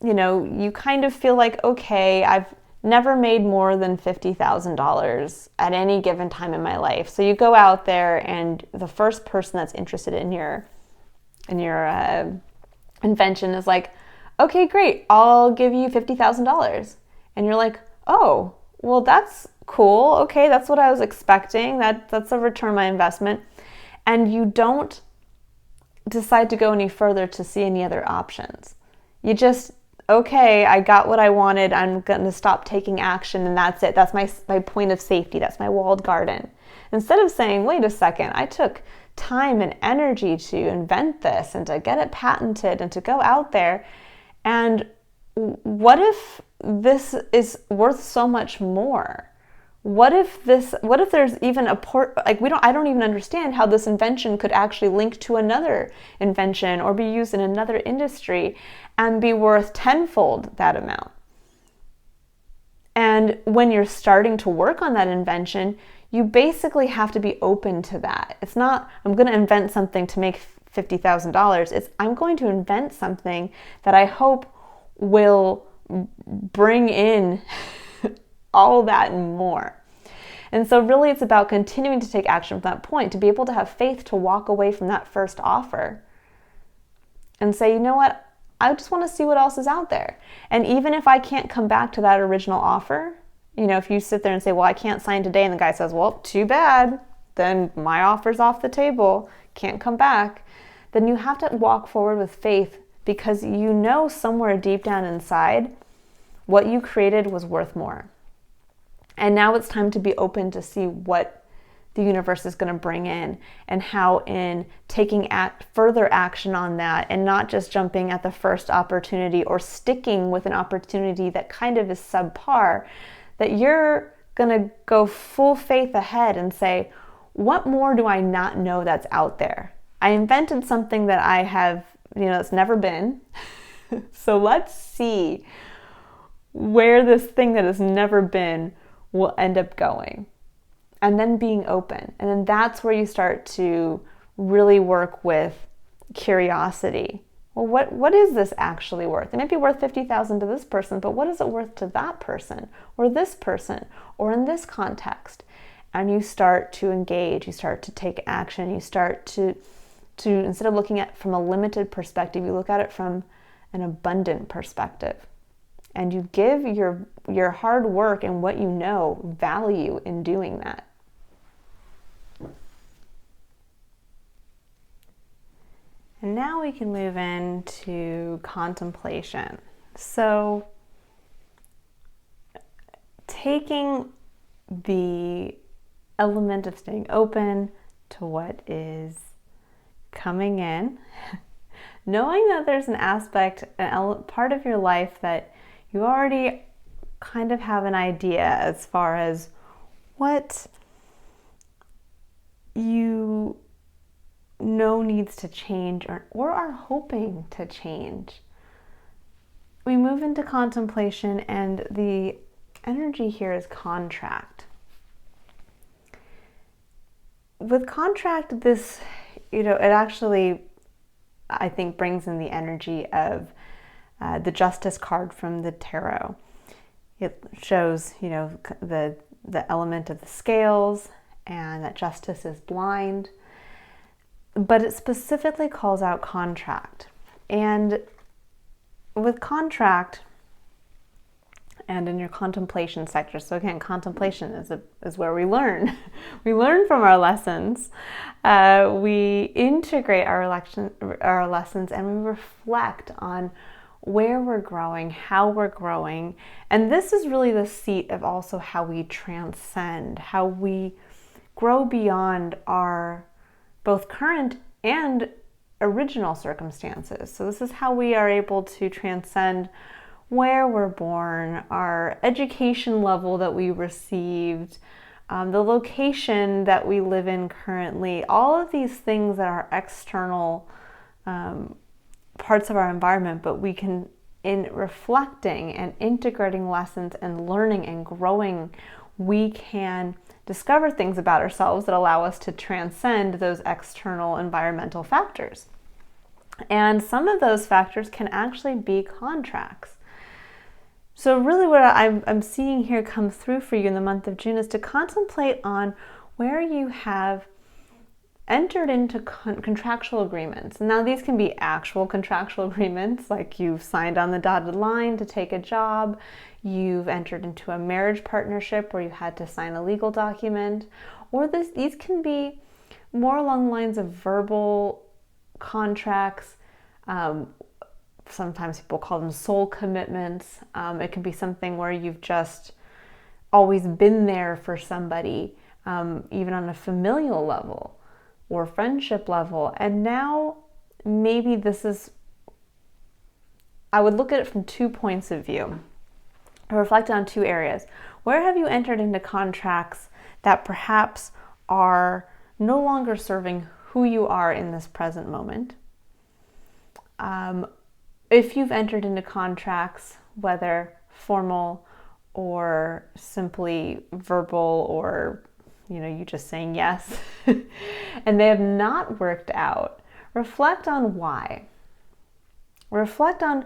you kind of feel like, okay, I've never made more than $50,000 at any given time in my life. So you go out there and the first person that's interested in your invention is like, okay, great, I'll give you $50,000. And you're like, oh, well, that's cool. Okay, that's what I was expecting. That's a return on my investment. And you don't decide to go any further to see any other options. You just, okay, I got what I wanted. I'm going to stop taking action, and that's it. That's my point of safety. That's my walled garden. Instead of saying, wait a second, I took time and energy to invent this and to get it patented and to go out there. And what if this is worth so much more? What if there's even I don't even understand how this invention could actually link to another invention or be used in another industry and be worth tenfold that amount. And when you're starting to work on that invention, you basically have to be open to that. It's not, I'm going to invent something to make $50,000. It's, I'm going to invent something that I hope will bring in all that and more. And so really it's about continuing to take action from that point, to be able to have faith to walk away from that first offer and say, you know what, I just want to see what else is out there. And even if I can't come back to that original offer, you know, if you sit there and say, well, I can't sign today, and the guy says, well, too bad, then my offer's off the table, can't come back, then you have to walk forward with faith, because you know somewhere deep down inside what you created was worth more. And now it's time to be open to see what the universe is going to bring in, and how in taking further action on that, and not just jumping at the first opportunity or sticking with an opportunity that kind of is subpar, that you're going to go full faith ahead and say, what more do I not know that's out there? I invented something that I have, it's never been. So let's see where this thing that has never been will end up going. And then being open. And then that's where you start to really work with curiosity. Well, what is this actually worth? It might be worth $50,000 to this person, but what is it worth to that person or this person or in this context? And you start to engage, you start to take action, you start to instead of looking at it from a limited perspective, you look at it from an abundant perspective. And you give your hard work and what you know value in doing that. And now we can move into contemplation. So taking the element of staying open to what is coming in, knowing that there's an aspect, part of your life that you already kind of have an idea as far as what you know needs to change or are hoping to change. We move into contemplation, and the energy here is contract. With contract, this, it actually, I think, brings in the energy of the Justice card from the tarot. It shows, the element of the scales, and that justice is blind. But it specifically calls out contract. And with contract, and in your contemplation sector, so again, contemplation is where we learn. We learn from our lessons. We integrate our lessons, and we reflect on where we're growing, how we're growing. And this is really the seat of also how we transcend, how we grow beyond our both current and original circumstances. So this is how we are able to transcend where we're born, our education level that we received, the location that we live in currently, all of these things that are external parts of our environment, but we can, in reflecting and integrating lessons and learning and growing, we can discover things about ourselves that allow us to transcend those external environmental factors. And some of those factors can actually be contracts. So really what I'm seeing here come through for you in the month of June is to contemplate on where you have entered into contractual agreements. Now, these can be actual contractual agreements, like you've signed on the dotted line to take a job, you've entered into a marriage partnership where you had to sign a legal document, or these can be more along the lines of verbal contracts. Sometimes people call them soul commitments. It can be something where you've just always been there for somebody, even on a familial level or friendship level. And now maybe I would look at it from 2 points of view. I reflect on 2 areas. Where have you entered into contracts that perhaps are no longer serving who you are in this present moment? If you've entered into contracts, whether formal or simply verbal, or you just saying yes, and they have not worked out, reflect on why. Reflect on,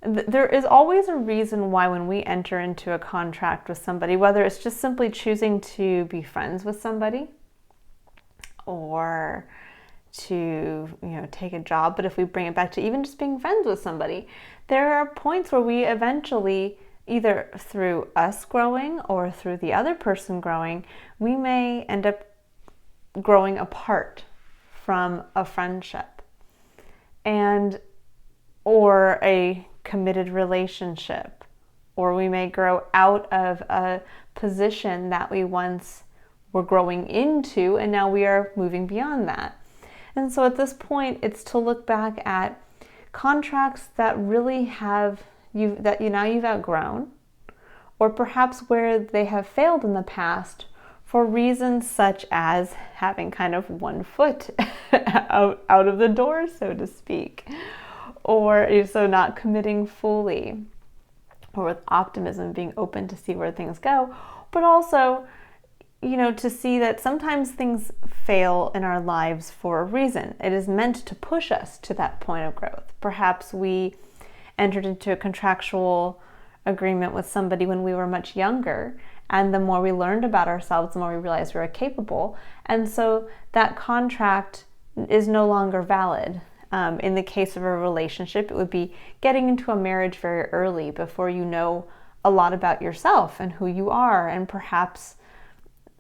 there is always a reason why when we enter into a contract with somebody, whether it's just simply choosing to be friends with somebody or to take a job, but if we bring it back to even just being friends with somebody, there are points where we eventually, either through us growing or through the other person growing, we may end up growing apart from a friendship or a committed relationship, or we may grow out of a position that we once were growing into and now we are moving beyond that. And so at this point, it's to look back at contracts that really you've outgrown, or perhaps where they have failed in the past for reasons such as having kind of one foot out of the door, so to speak, or so not committing fully, or with optimism, being open to see where things go, but also to see that sometimes things fail in our lives for a reason. It is meant to push us to that point of growth. Perhaps we entered into a contractual agreement with somebody when we were much younger, and the more we learned about ourselves, the more we realized we were capable, and so that contract is no longer valid. In the case of a relationship, it would be getting into a marriage very early before you know a lot about yourself and who you are, and perhaps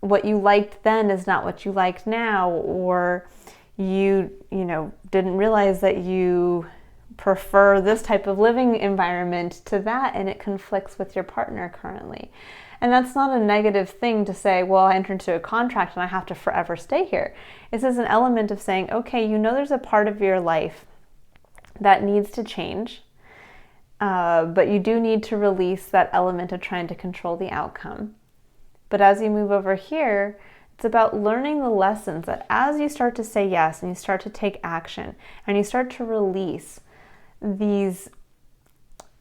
what you liked then is not what you like now, or you didn't realize that you prefer this type of living environment to that, and it conflicts with your partner currently. And that's not a negative thing to say, well, I entered into a contract and I have to forever stay here. This is an element of saying, okay, there's a part of your life that needs to change, but you do need to release that element of trying to control the outcome. But as you move over here, it's about learning the lessons that as you start to say yes and you start to take action and you start to release these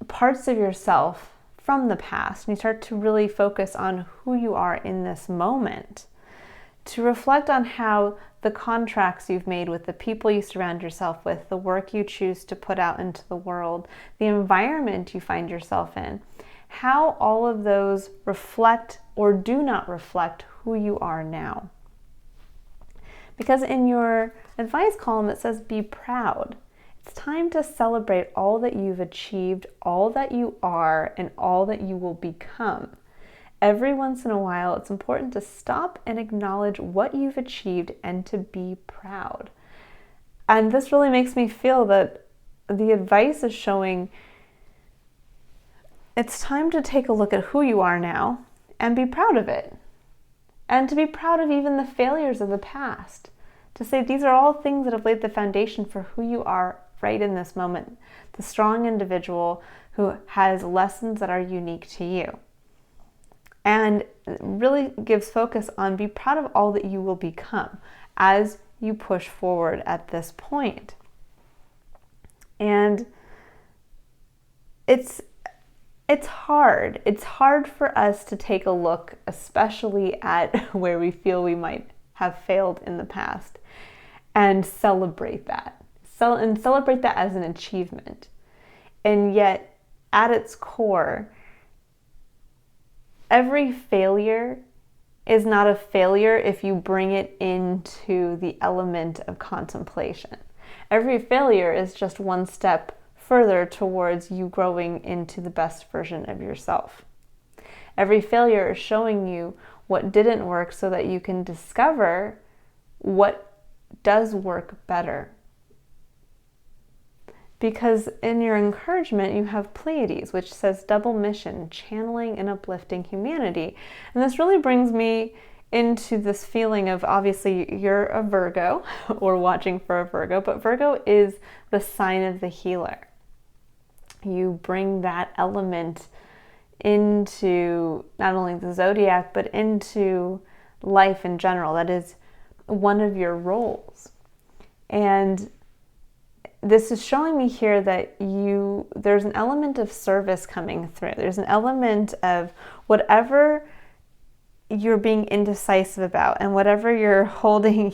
parts of yourself from the past, and you start to really focus on who you are in this moment, to reflect on how the contracts you've made with the people you surround yourself with, the work you choose to put out into the world, the environment you find yourself in, how all of those reflect or do not reflect who you are now. Because in your advice column, it says, be proud. It's time to celebrate all that you've achieved, all that you are, and all that you will become. Every once in a while, it's important to stop and acknowledge what you've achieved and to be proud. And this really makes me feel that the advice is showing it's time to take a look at who you are now and be proud of it. And to be proud of even the failures of the past. To say these are all things that have laid the foundation for who you are right in this moment. The strong individual who has lessons that are unique to you. And really gives focus on be proud of all that you will become as you push forward at this point. And it's hard. It's hard for us to take a look, especially at where we feel we might have failed in the past, and celebrate that. And celebrate that as an achievement. And yet, at its core, every failure is not a failure if you bring it into the element of contemplation. Every failure is just one step further towards you growing into the best version of yourself. Every failure is showing you what didn't work so that you can discover what does work better. Because in your encouragement, you have Pleiades, which says double mission, channeling and uplifting humanity. And this really brings me into this feeling of, obviously, you're a Virgo or watching for a Virgo, but Virgo is the sign of the healer. You bring that element into not only the zodiac, but into life in general. That is one of your roles. And this is showing me here that there's an element of service coming through. There's an element of whatever you're being indecisive about and whatever you're holding,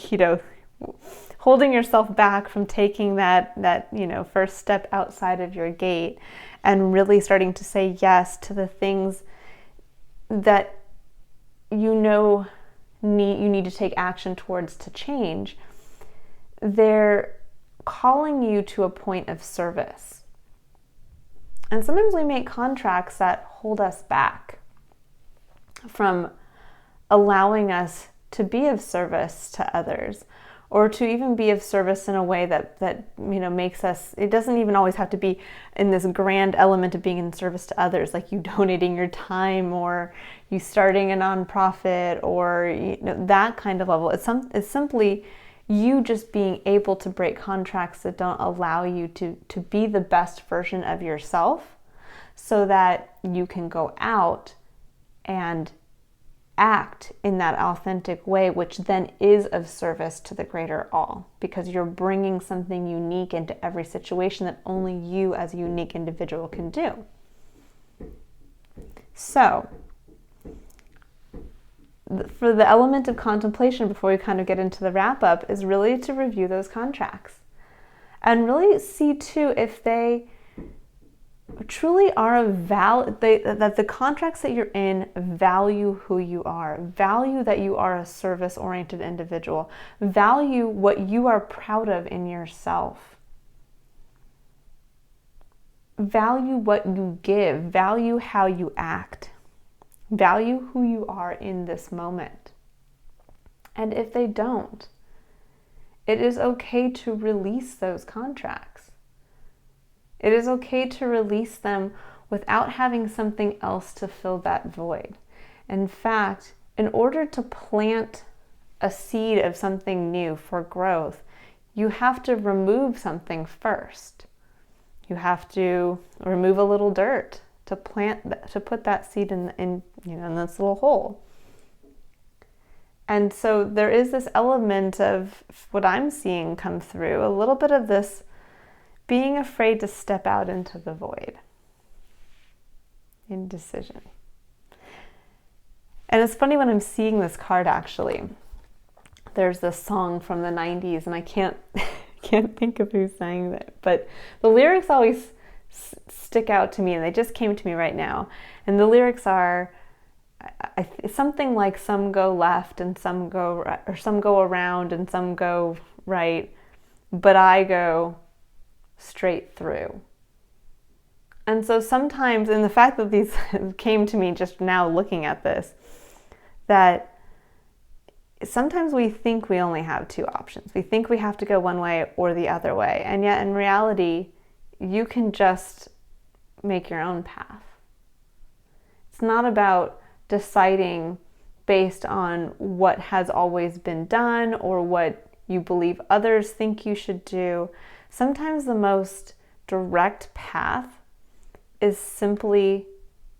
holding yourself back from taking that first step outside of your gate and really starting to say yes to the things that you need to take action towards to change. They're calling you to a point of service. And sometimes we make contracts that hold us back from allowing us to be of service to others, or to even be of service in a way that makes us, it doesn't even always have to be in this grand element of being in service to others, like you donating your time or you starting a nonprofit or that kind of level. It's simply you just being able to break contracts that don't allow you to be the best version of yourself, so that you can go out and act in that authentic way, which then is of service to the greater all, because you're bringing something unique into every situation that only you as a unique individual can do. So, for the element of contemplation, before we kind of get into the wrap up, is really to review those contracts and really see too if they truly are that the contracts that you're in value who you are, value that you are a service-oriented individual, value what you are proud of in yourself, value what you give, value how you act, value who you are in this moment. And if they don't, it is okay to release those contracts. It is okay to release them without having something else to fill that void. In fact, in order to plant a seed of something new for growth, you have to remove something first. You have to remove a little dirt to put that seed in this little hole. And so there is this element of what I'm seeing come through, a little bit of this being afraid to step out into the void. Indecision. And it's funny when I'm seeing this card, actually. There's this song from the 90s, and I can't think of who sang it, but the lyrics always stick out to me, and they just came to me right now. And the lyrics are something like, some go left and some go right, or some go around and some go right, but I go straight through. And so sometimes, and the fact that these came to me just now looking at this, that sometimes we think we only have two options. We think we have to go one way or the other way. And yet in reality, you can just make your own path. It's not about deciding based on what has always been done or what you believe others think you should do. Sometimes the most direct path is simply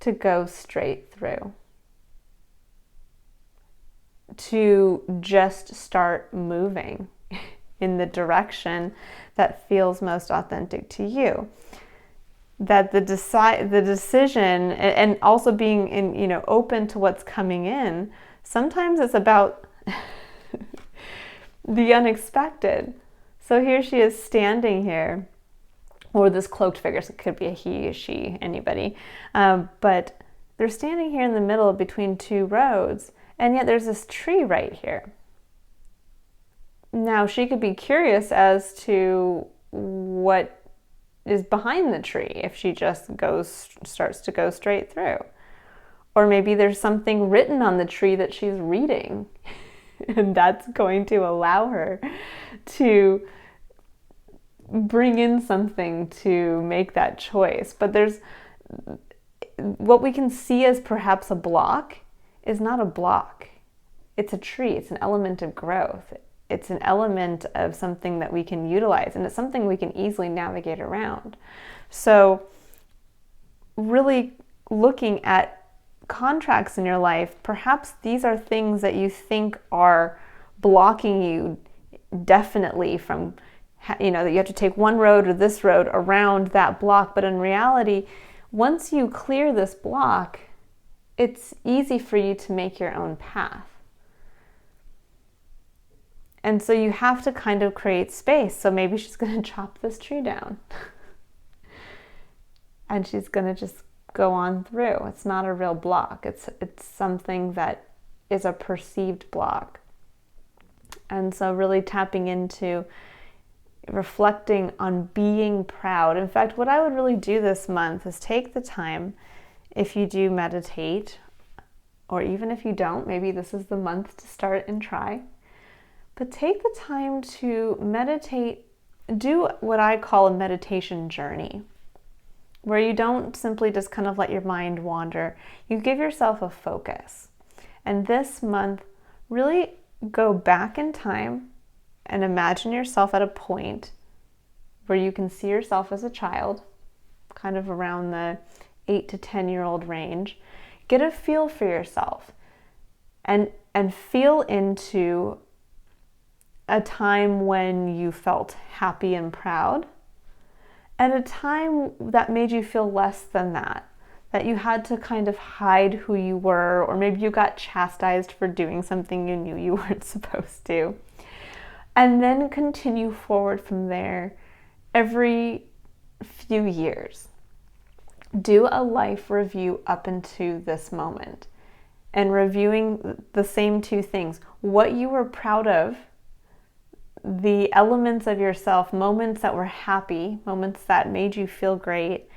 to go straight through. To just start moving in the direction that feels most authentic to you. That the decision, and also being open to what's coming in, sometimes it's about the unexpected. So here she is standing here, or this cloaked figure, so it could be a he, a she, anybody, but they're standing here in the middle between two roads, And yet there's this tree right here. Now she could be curious as to what is behind the tree if she just starts to go straight through. Or maybe there's something written on the tree that she's reading, and that's going to allow her to bring in something to make that choice. But there's what we can see as perhaps a block is not a block. It's a tree. It's an element of growth. It's an element of something that we can utilize, and it's something we can easily navigate around. So really looking at contracts in your life, perhaps these are things that you think are blocking you definitely from, that you have to take one road or this road around that block. But in reality, once you clear this block, it's easy for you to make your own path. And so you have to kind of create space. So maybe she's going to chop this tree down and she's going to just go on through. It's not a real block. It's something that is a perceived block. And so really tapping into reflecting on being proud. In fact, what I would really do this month is take the time, if you do meditate, or even if you don't, maybe this is the month to start and try, but take the time to meditate, do what I call a meditation journey, where you don't simply just kind of let your mind wander. You give yourself a focus. And this month, really go back in time and imagine yourself at a point where you can see yourself as a child, kind of around the 8 to 10-year-old range. Get a feel for yourself and feel into a time when you felt happy and proud, and a time that made you feel less than that you had to kind of hide who you were, or maybe you got chastised for doing something you knew you weren't supposed to. And then continue forward from there every few years. Do a life review up into this moment, and reviewing the same two things: what you were proud of, the elements of yourself, moments that were happy, moments that made you feel great,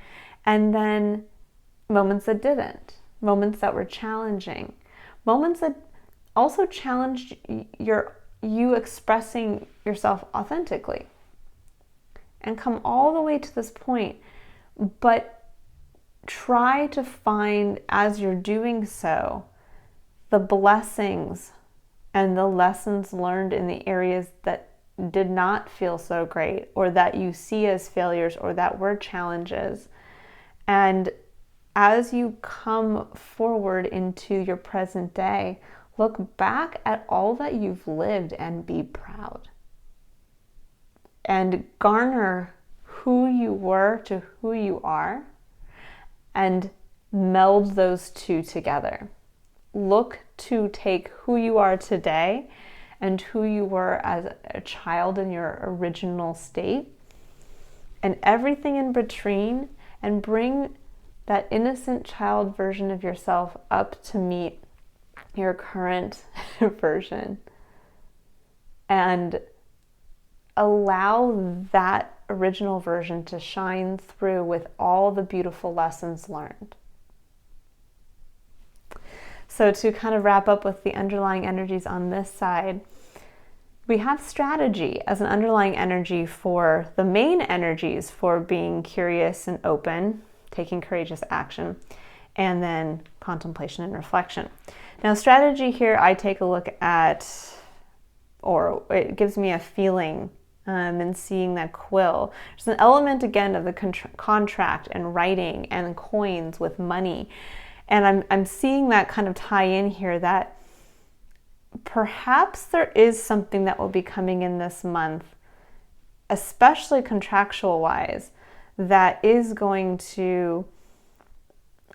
and then moments that didn't, moments that were challenging, moments that also challenged you expressing yourself authentically. And come all the way to this point, but try to find, as you're doing so, the blessings and the lessons learned in the areas that did not feel so great, or that you see as failures, or that were challenges. And as you come forward into your present day, look back at all that you've lived and be proud. And garner who you were to who you are, and meld those two together. Look to take who you are today and who you were as a child in your original state, and everything in between, and bring that innocent child version of yourself up to meet your current version, and allow that original version to shine through with all the beautiful lessons learned. So to kind of wrap up with the underlying energies on this side, we have strategy as an underlying energy for the main energies for being curious and open, taking courageous action, and then contemplation and reflection. Now, strategy here, I take a look at, or it gives me a feeling in seeing that quill. There's an element again of the contract and writing and coins with money. And I'm seeing that kind of tie in here, that perhaps there is something that will be coming in this month, especially contractual wise, that is going to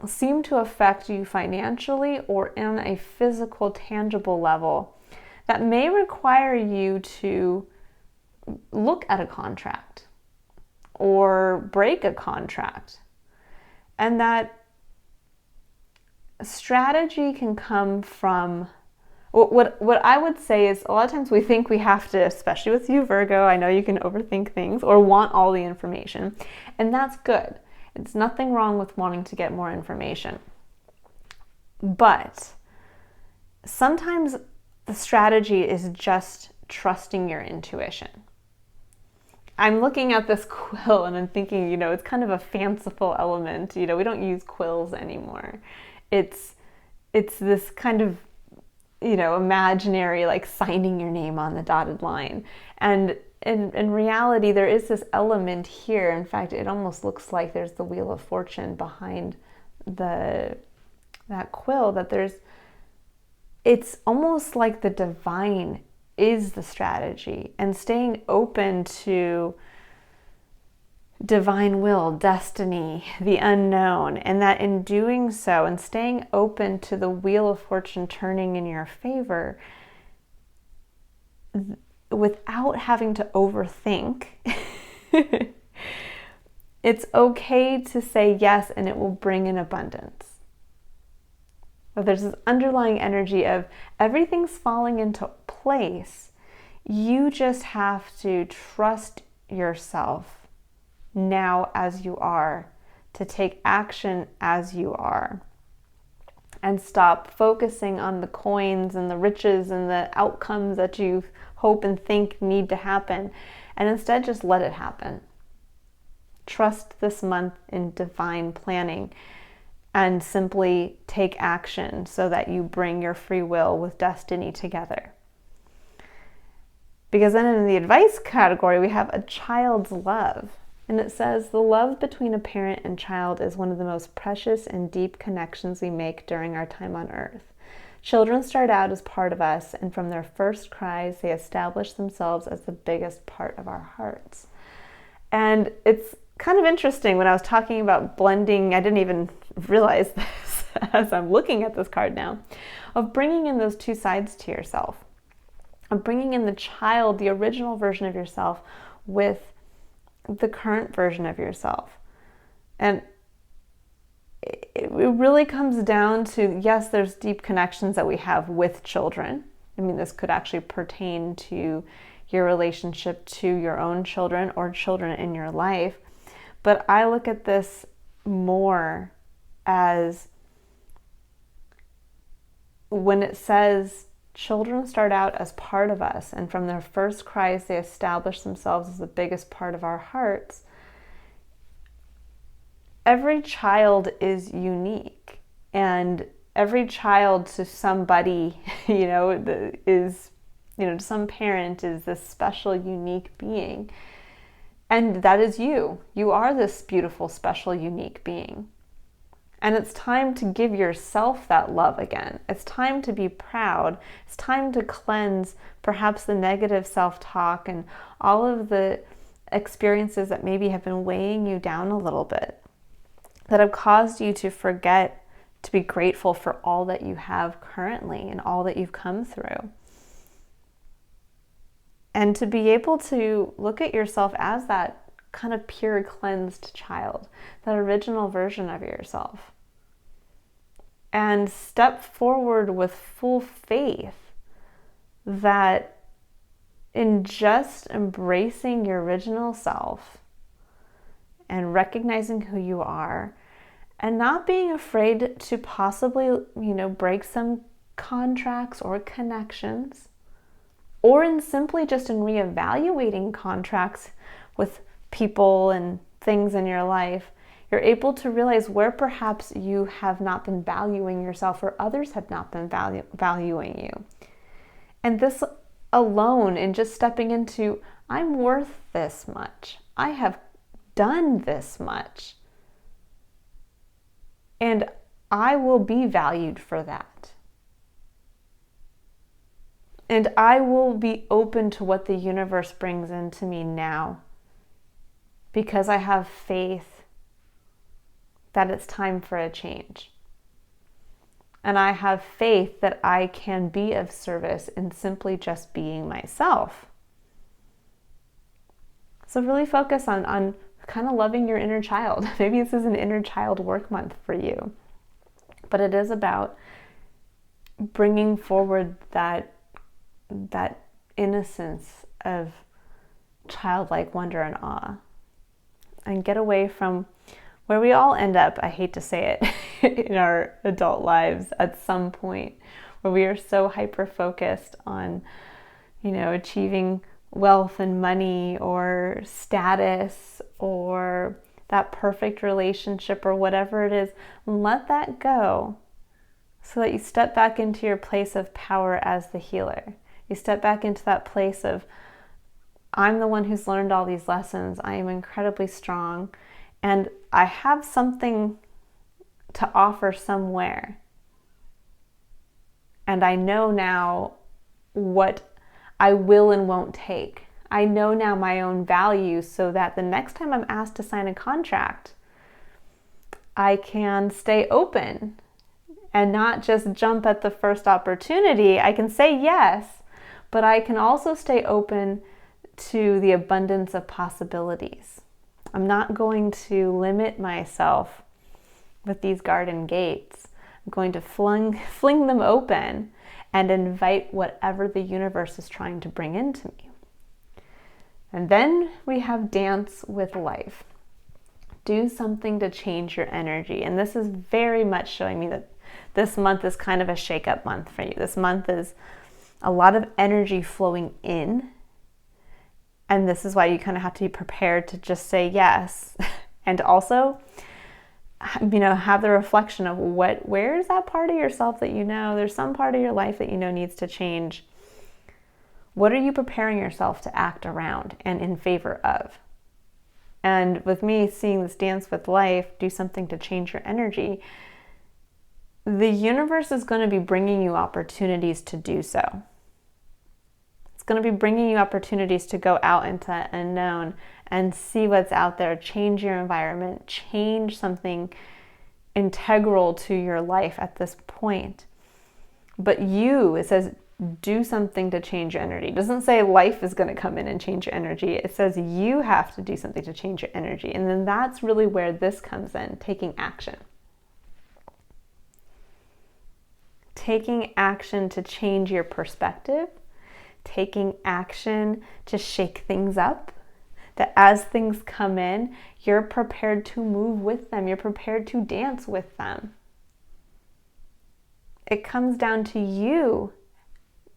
seem to affect you financially or in a physical, tangible level, that may require you to look at a contract or break a contract. And that strategy can come from What I would say is a lot of times we think we have to, especially with you, Virgo, I know you can overthink things or want all the information, and that's good. It's nothing wrong with wanting to get more information. But sometimes the strategy is just trusting your intuition. I'm looking at this quill and I'm thinking, it's kind of a fanciful element. We don't use quills anymore. It's this kind of, imaginary, like signing your name on the dotted line. And in reality, there is this element here. In fact, it almost looks like there's the Wheel of Fortune behind that quill, it's almost like the divine is the strategy, and staying open to divine will, destiny, the unknown, and that in doing so and staying open to the Wheel of Fortune turning in your favor without having to overthink, it's okay to say yes, and it will bring in abundance. But there's this underlying energy of everything's falling into place. You just have to trust yourself now as you are, to take action as you are, and stop focusing on the coins and the riches and the outcomes that you hope and think need to happen, and instead just let it happen. Trust this month in divine planning and simply take action so that you bring your free will with destiny together. Because then in the advice category, we have a child's love. And it says, the love between a parent and child is one of the most precious and deep connections we make during our time on earth. Children start out as part of us, and from their first cries, they establish themselves as the biggest part of our hearts. And it's kind of interesting when I was talking about blending, I didn't even realize this as I'm looking at this card now, of bringing in those two sides to yourself, of bringing in the child, the original version of yourself, with the current version of yourself. And it really comes down to, yes, there's deep connections that we have with children. I mean, this could actually pertain to your relationship to your own children or children in your life. But I look at this more as when it says children start out as part of us, and from their first cries, they establish themselves as the biggest part of our hearts. Every child is unique, and every child to somebody, is, to some parent is this special, unique being. And that is you. You are this beautiful, special, unique being. And it's time to give yourself that love again. It's time to be proud. It's time to cleanse perhaps the negative self-talk and all of the experiences that maybe have been weighing you down a little bit, that have caused you to forget to be grateful for all that you have currently and all that you've come through. And to be able to look at yourself as that kind of pure, cleansed child, that original version of yourself. And step forward with full faith that in just embracing your original self and recognizing who you are and not being afraid to possibly, break some contracts or connections, or in simply just in reevaluating contracts with people and things in your life, you're able to realize where perhaps you have not been valuing yourself or others have not been valuing you. And this alone, in just stepping into, I'm worth this much. I have done this much. And I will be valued for that. And I will be open to what the universe brings into me now, because I have faith that it's time for a change. And I have faith that I can be of service in simply just being myself. So really focus on kind of loving your inner child. Maybe this is an inner child work month for you. But it is about bringing forward that innocence of childlike wonder and awe, and get away from where we all end up, I hate to say it, in our adult lives at some point, where we are so hyper-focused on, achieving wealth and money or status or that perfect relationship or whatever it is. Let that go so that you step back into your place of power as the healer. You step back into that place of, I'm the one who's learned all these lessons. I am incredibly strong, and I have something to offer somewhere. And I know now what I will and won't take. I know now my own value, so that the next time I'm asked to sign a contract, I can stay open and not just jump at the first opportunity. I can say yes, but I can also stay open to the abundance of possibilities. I'm not going to limit myself with these garden gates. I'm going to fling them open and invite whatever the universe is trying to bring into me. And then we have dance with life. Do something to change your energy. And this is very much showing me that this month is kind of a shake-up month for you. This month is a lot of energy flowing in. And this is why you kind of have to be prepared to just say yes. And also, have the reflection of where is that part of yourself that there's some part of your life that needs to change. What are you preparing yourself to act around and in favor of? And with me seeing this dance with life, do something to change your energy, the universe is going to be bringing you opportunities to do so. It's going to be bringing you opportunities to go out into that unknown and see what's out there, change your environment, change something integral to your life at this point. But it says, do something to change your energy. It doesn't say life is going to come in and change your energy. It says you have to do something to change your energy. And then that's really where this comes in, taking action. Taking action to change your perspective, taking action to shake things up, that as things come in, you're prepared to move with them. You're prepared to dance with them. It comes down to you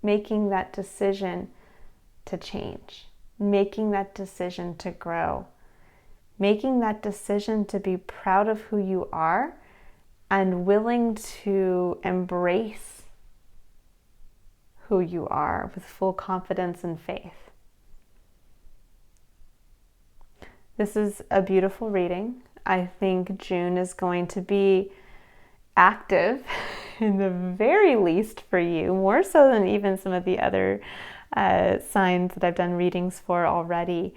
making that decision to change, making that decision to grow, making that decision to be proud of who you are and willing to embrace who you are with full confidence and faith. This is a beautiful reading. I think June is going to be active in the very least for you, more so than even some of the other signs that I've done readings for already.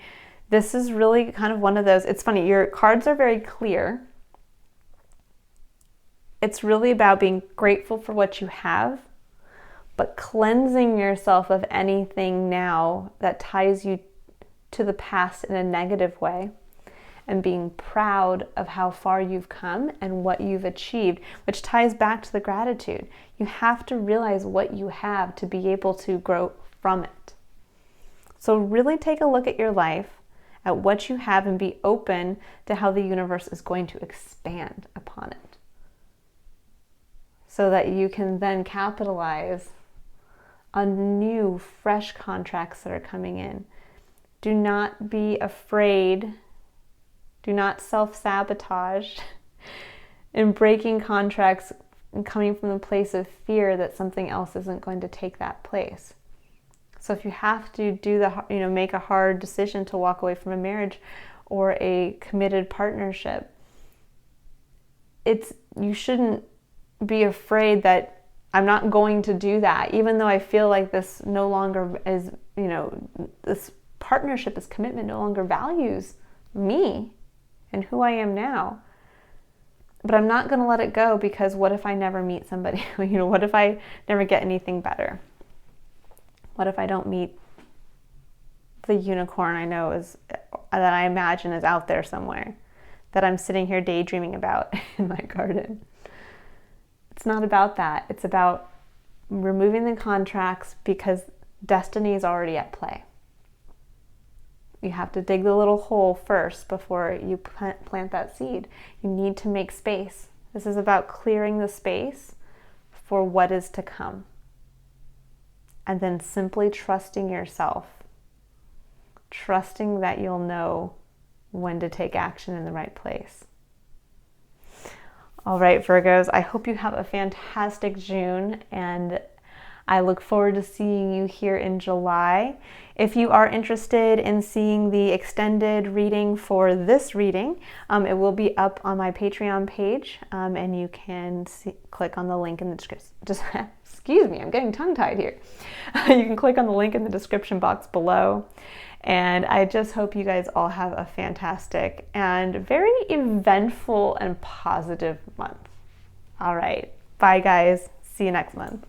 This is really kind of one of those, it's funny, your cards are very clear. It's really about being grateful for what you have, but cleansing yourself of anything now that ties you to the past in a negative way, and being proud of how far you've come and what you've achieved, which ties back to the gratitude. You have to realize what you have to be able to grow from it. So really take a look at your life, at what you have, and be open to how the universe is going to expand upon it, so that you can then capitalize on new, fresh contracts that are coming in. Do not be afraid. Do not self-sabotage in breaking contracts and coming from the place of fear that something else isn't going to take that place. So if you have to make a hard decision to walk away from a marriage or a committed partnership, you shouldn't be afraid that I'm not going to do that, even though I feel like this no longer is, this partnership, this commitment no longer values me and who I am now. But I'm not going to let it go, because what if I never meet somebody? What if I never get anything better? What if I don't meet the unicorn I know that I imagine is out there somewhere, that I'm sitting here daydreaming about in my garden? It's not about that. It's about removing the contracts because destiny is already at play. You have to dig the little hole first before you plant that seed. You need to make space. This is about clearing the space for what is to come. And then simply trusting yourself. Trusting that you'll know when to take action in the right place. All right, Virgos, I hope you have a fantastic June, and I look forward to seeing you here in July. If you are interested in seeing the extended reading for this reading, it will be up on my Patreon page, and you can click on the link in the description. Excuse me, I'm getting tongue-tied here. You can click on the link in the description box below. And I just hope you guys all have a fantastic and very eventful and positive month. All right, bye guys. See you next month.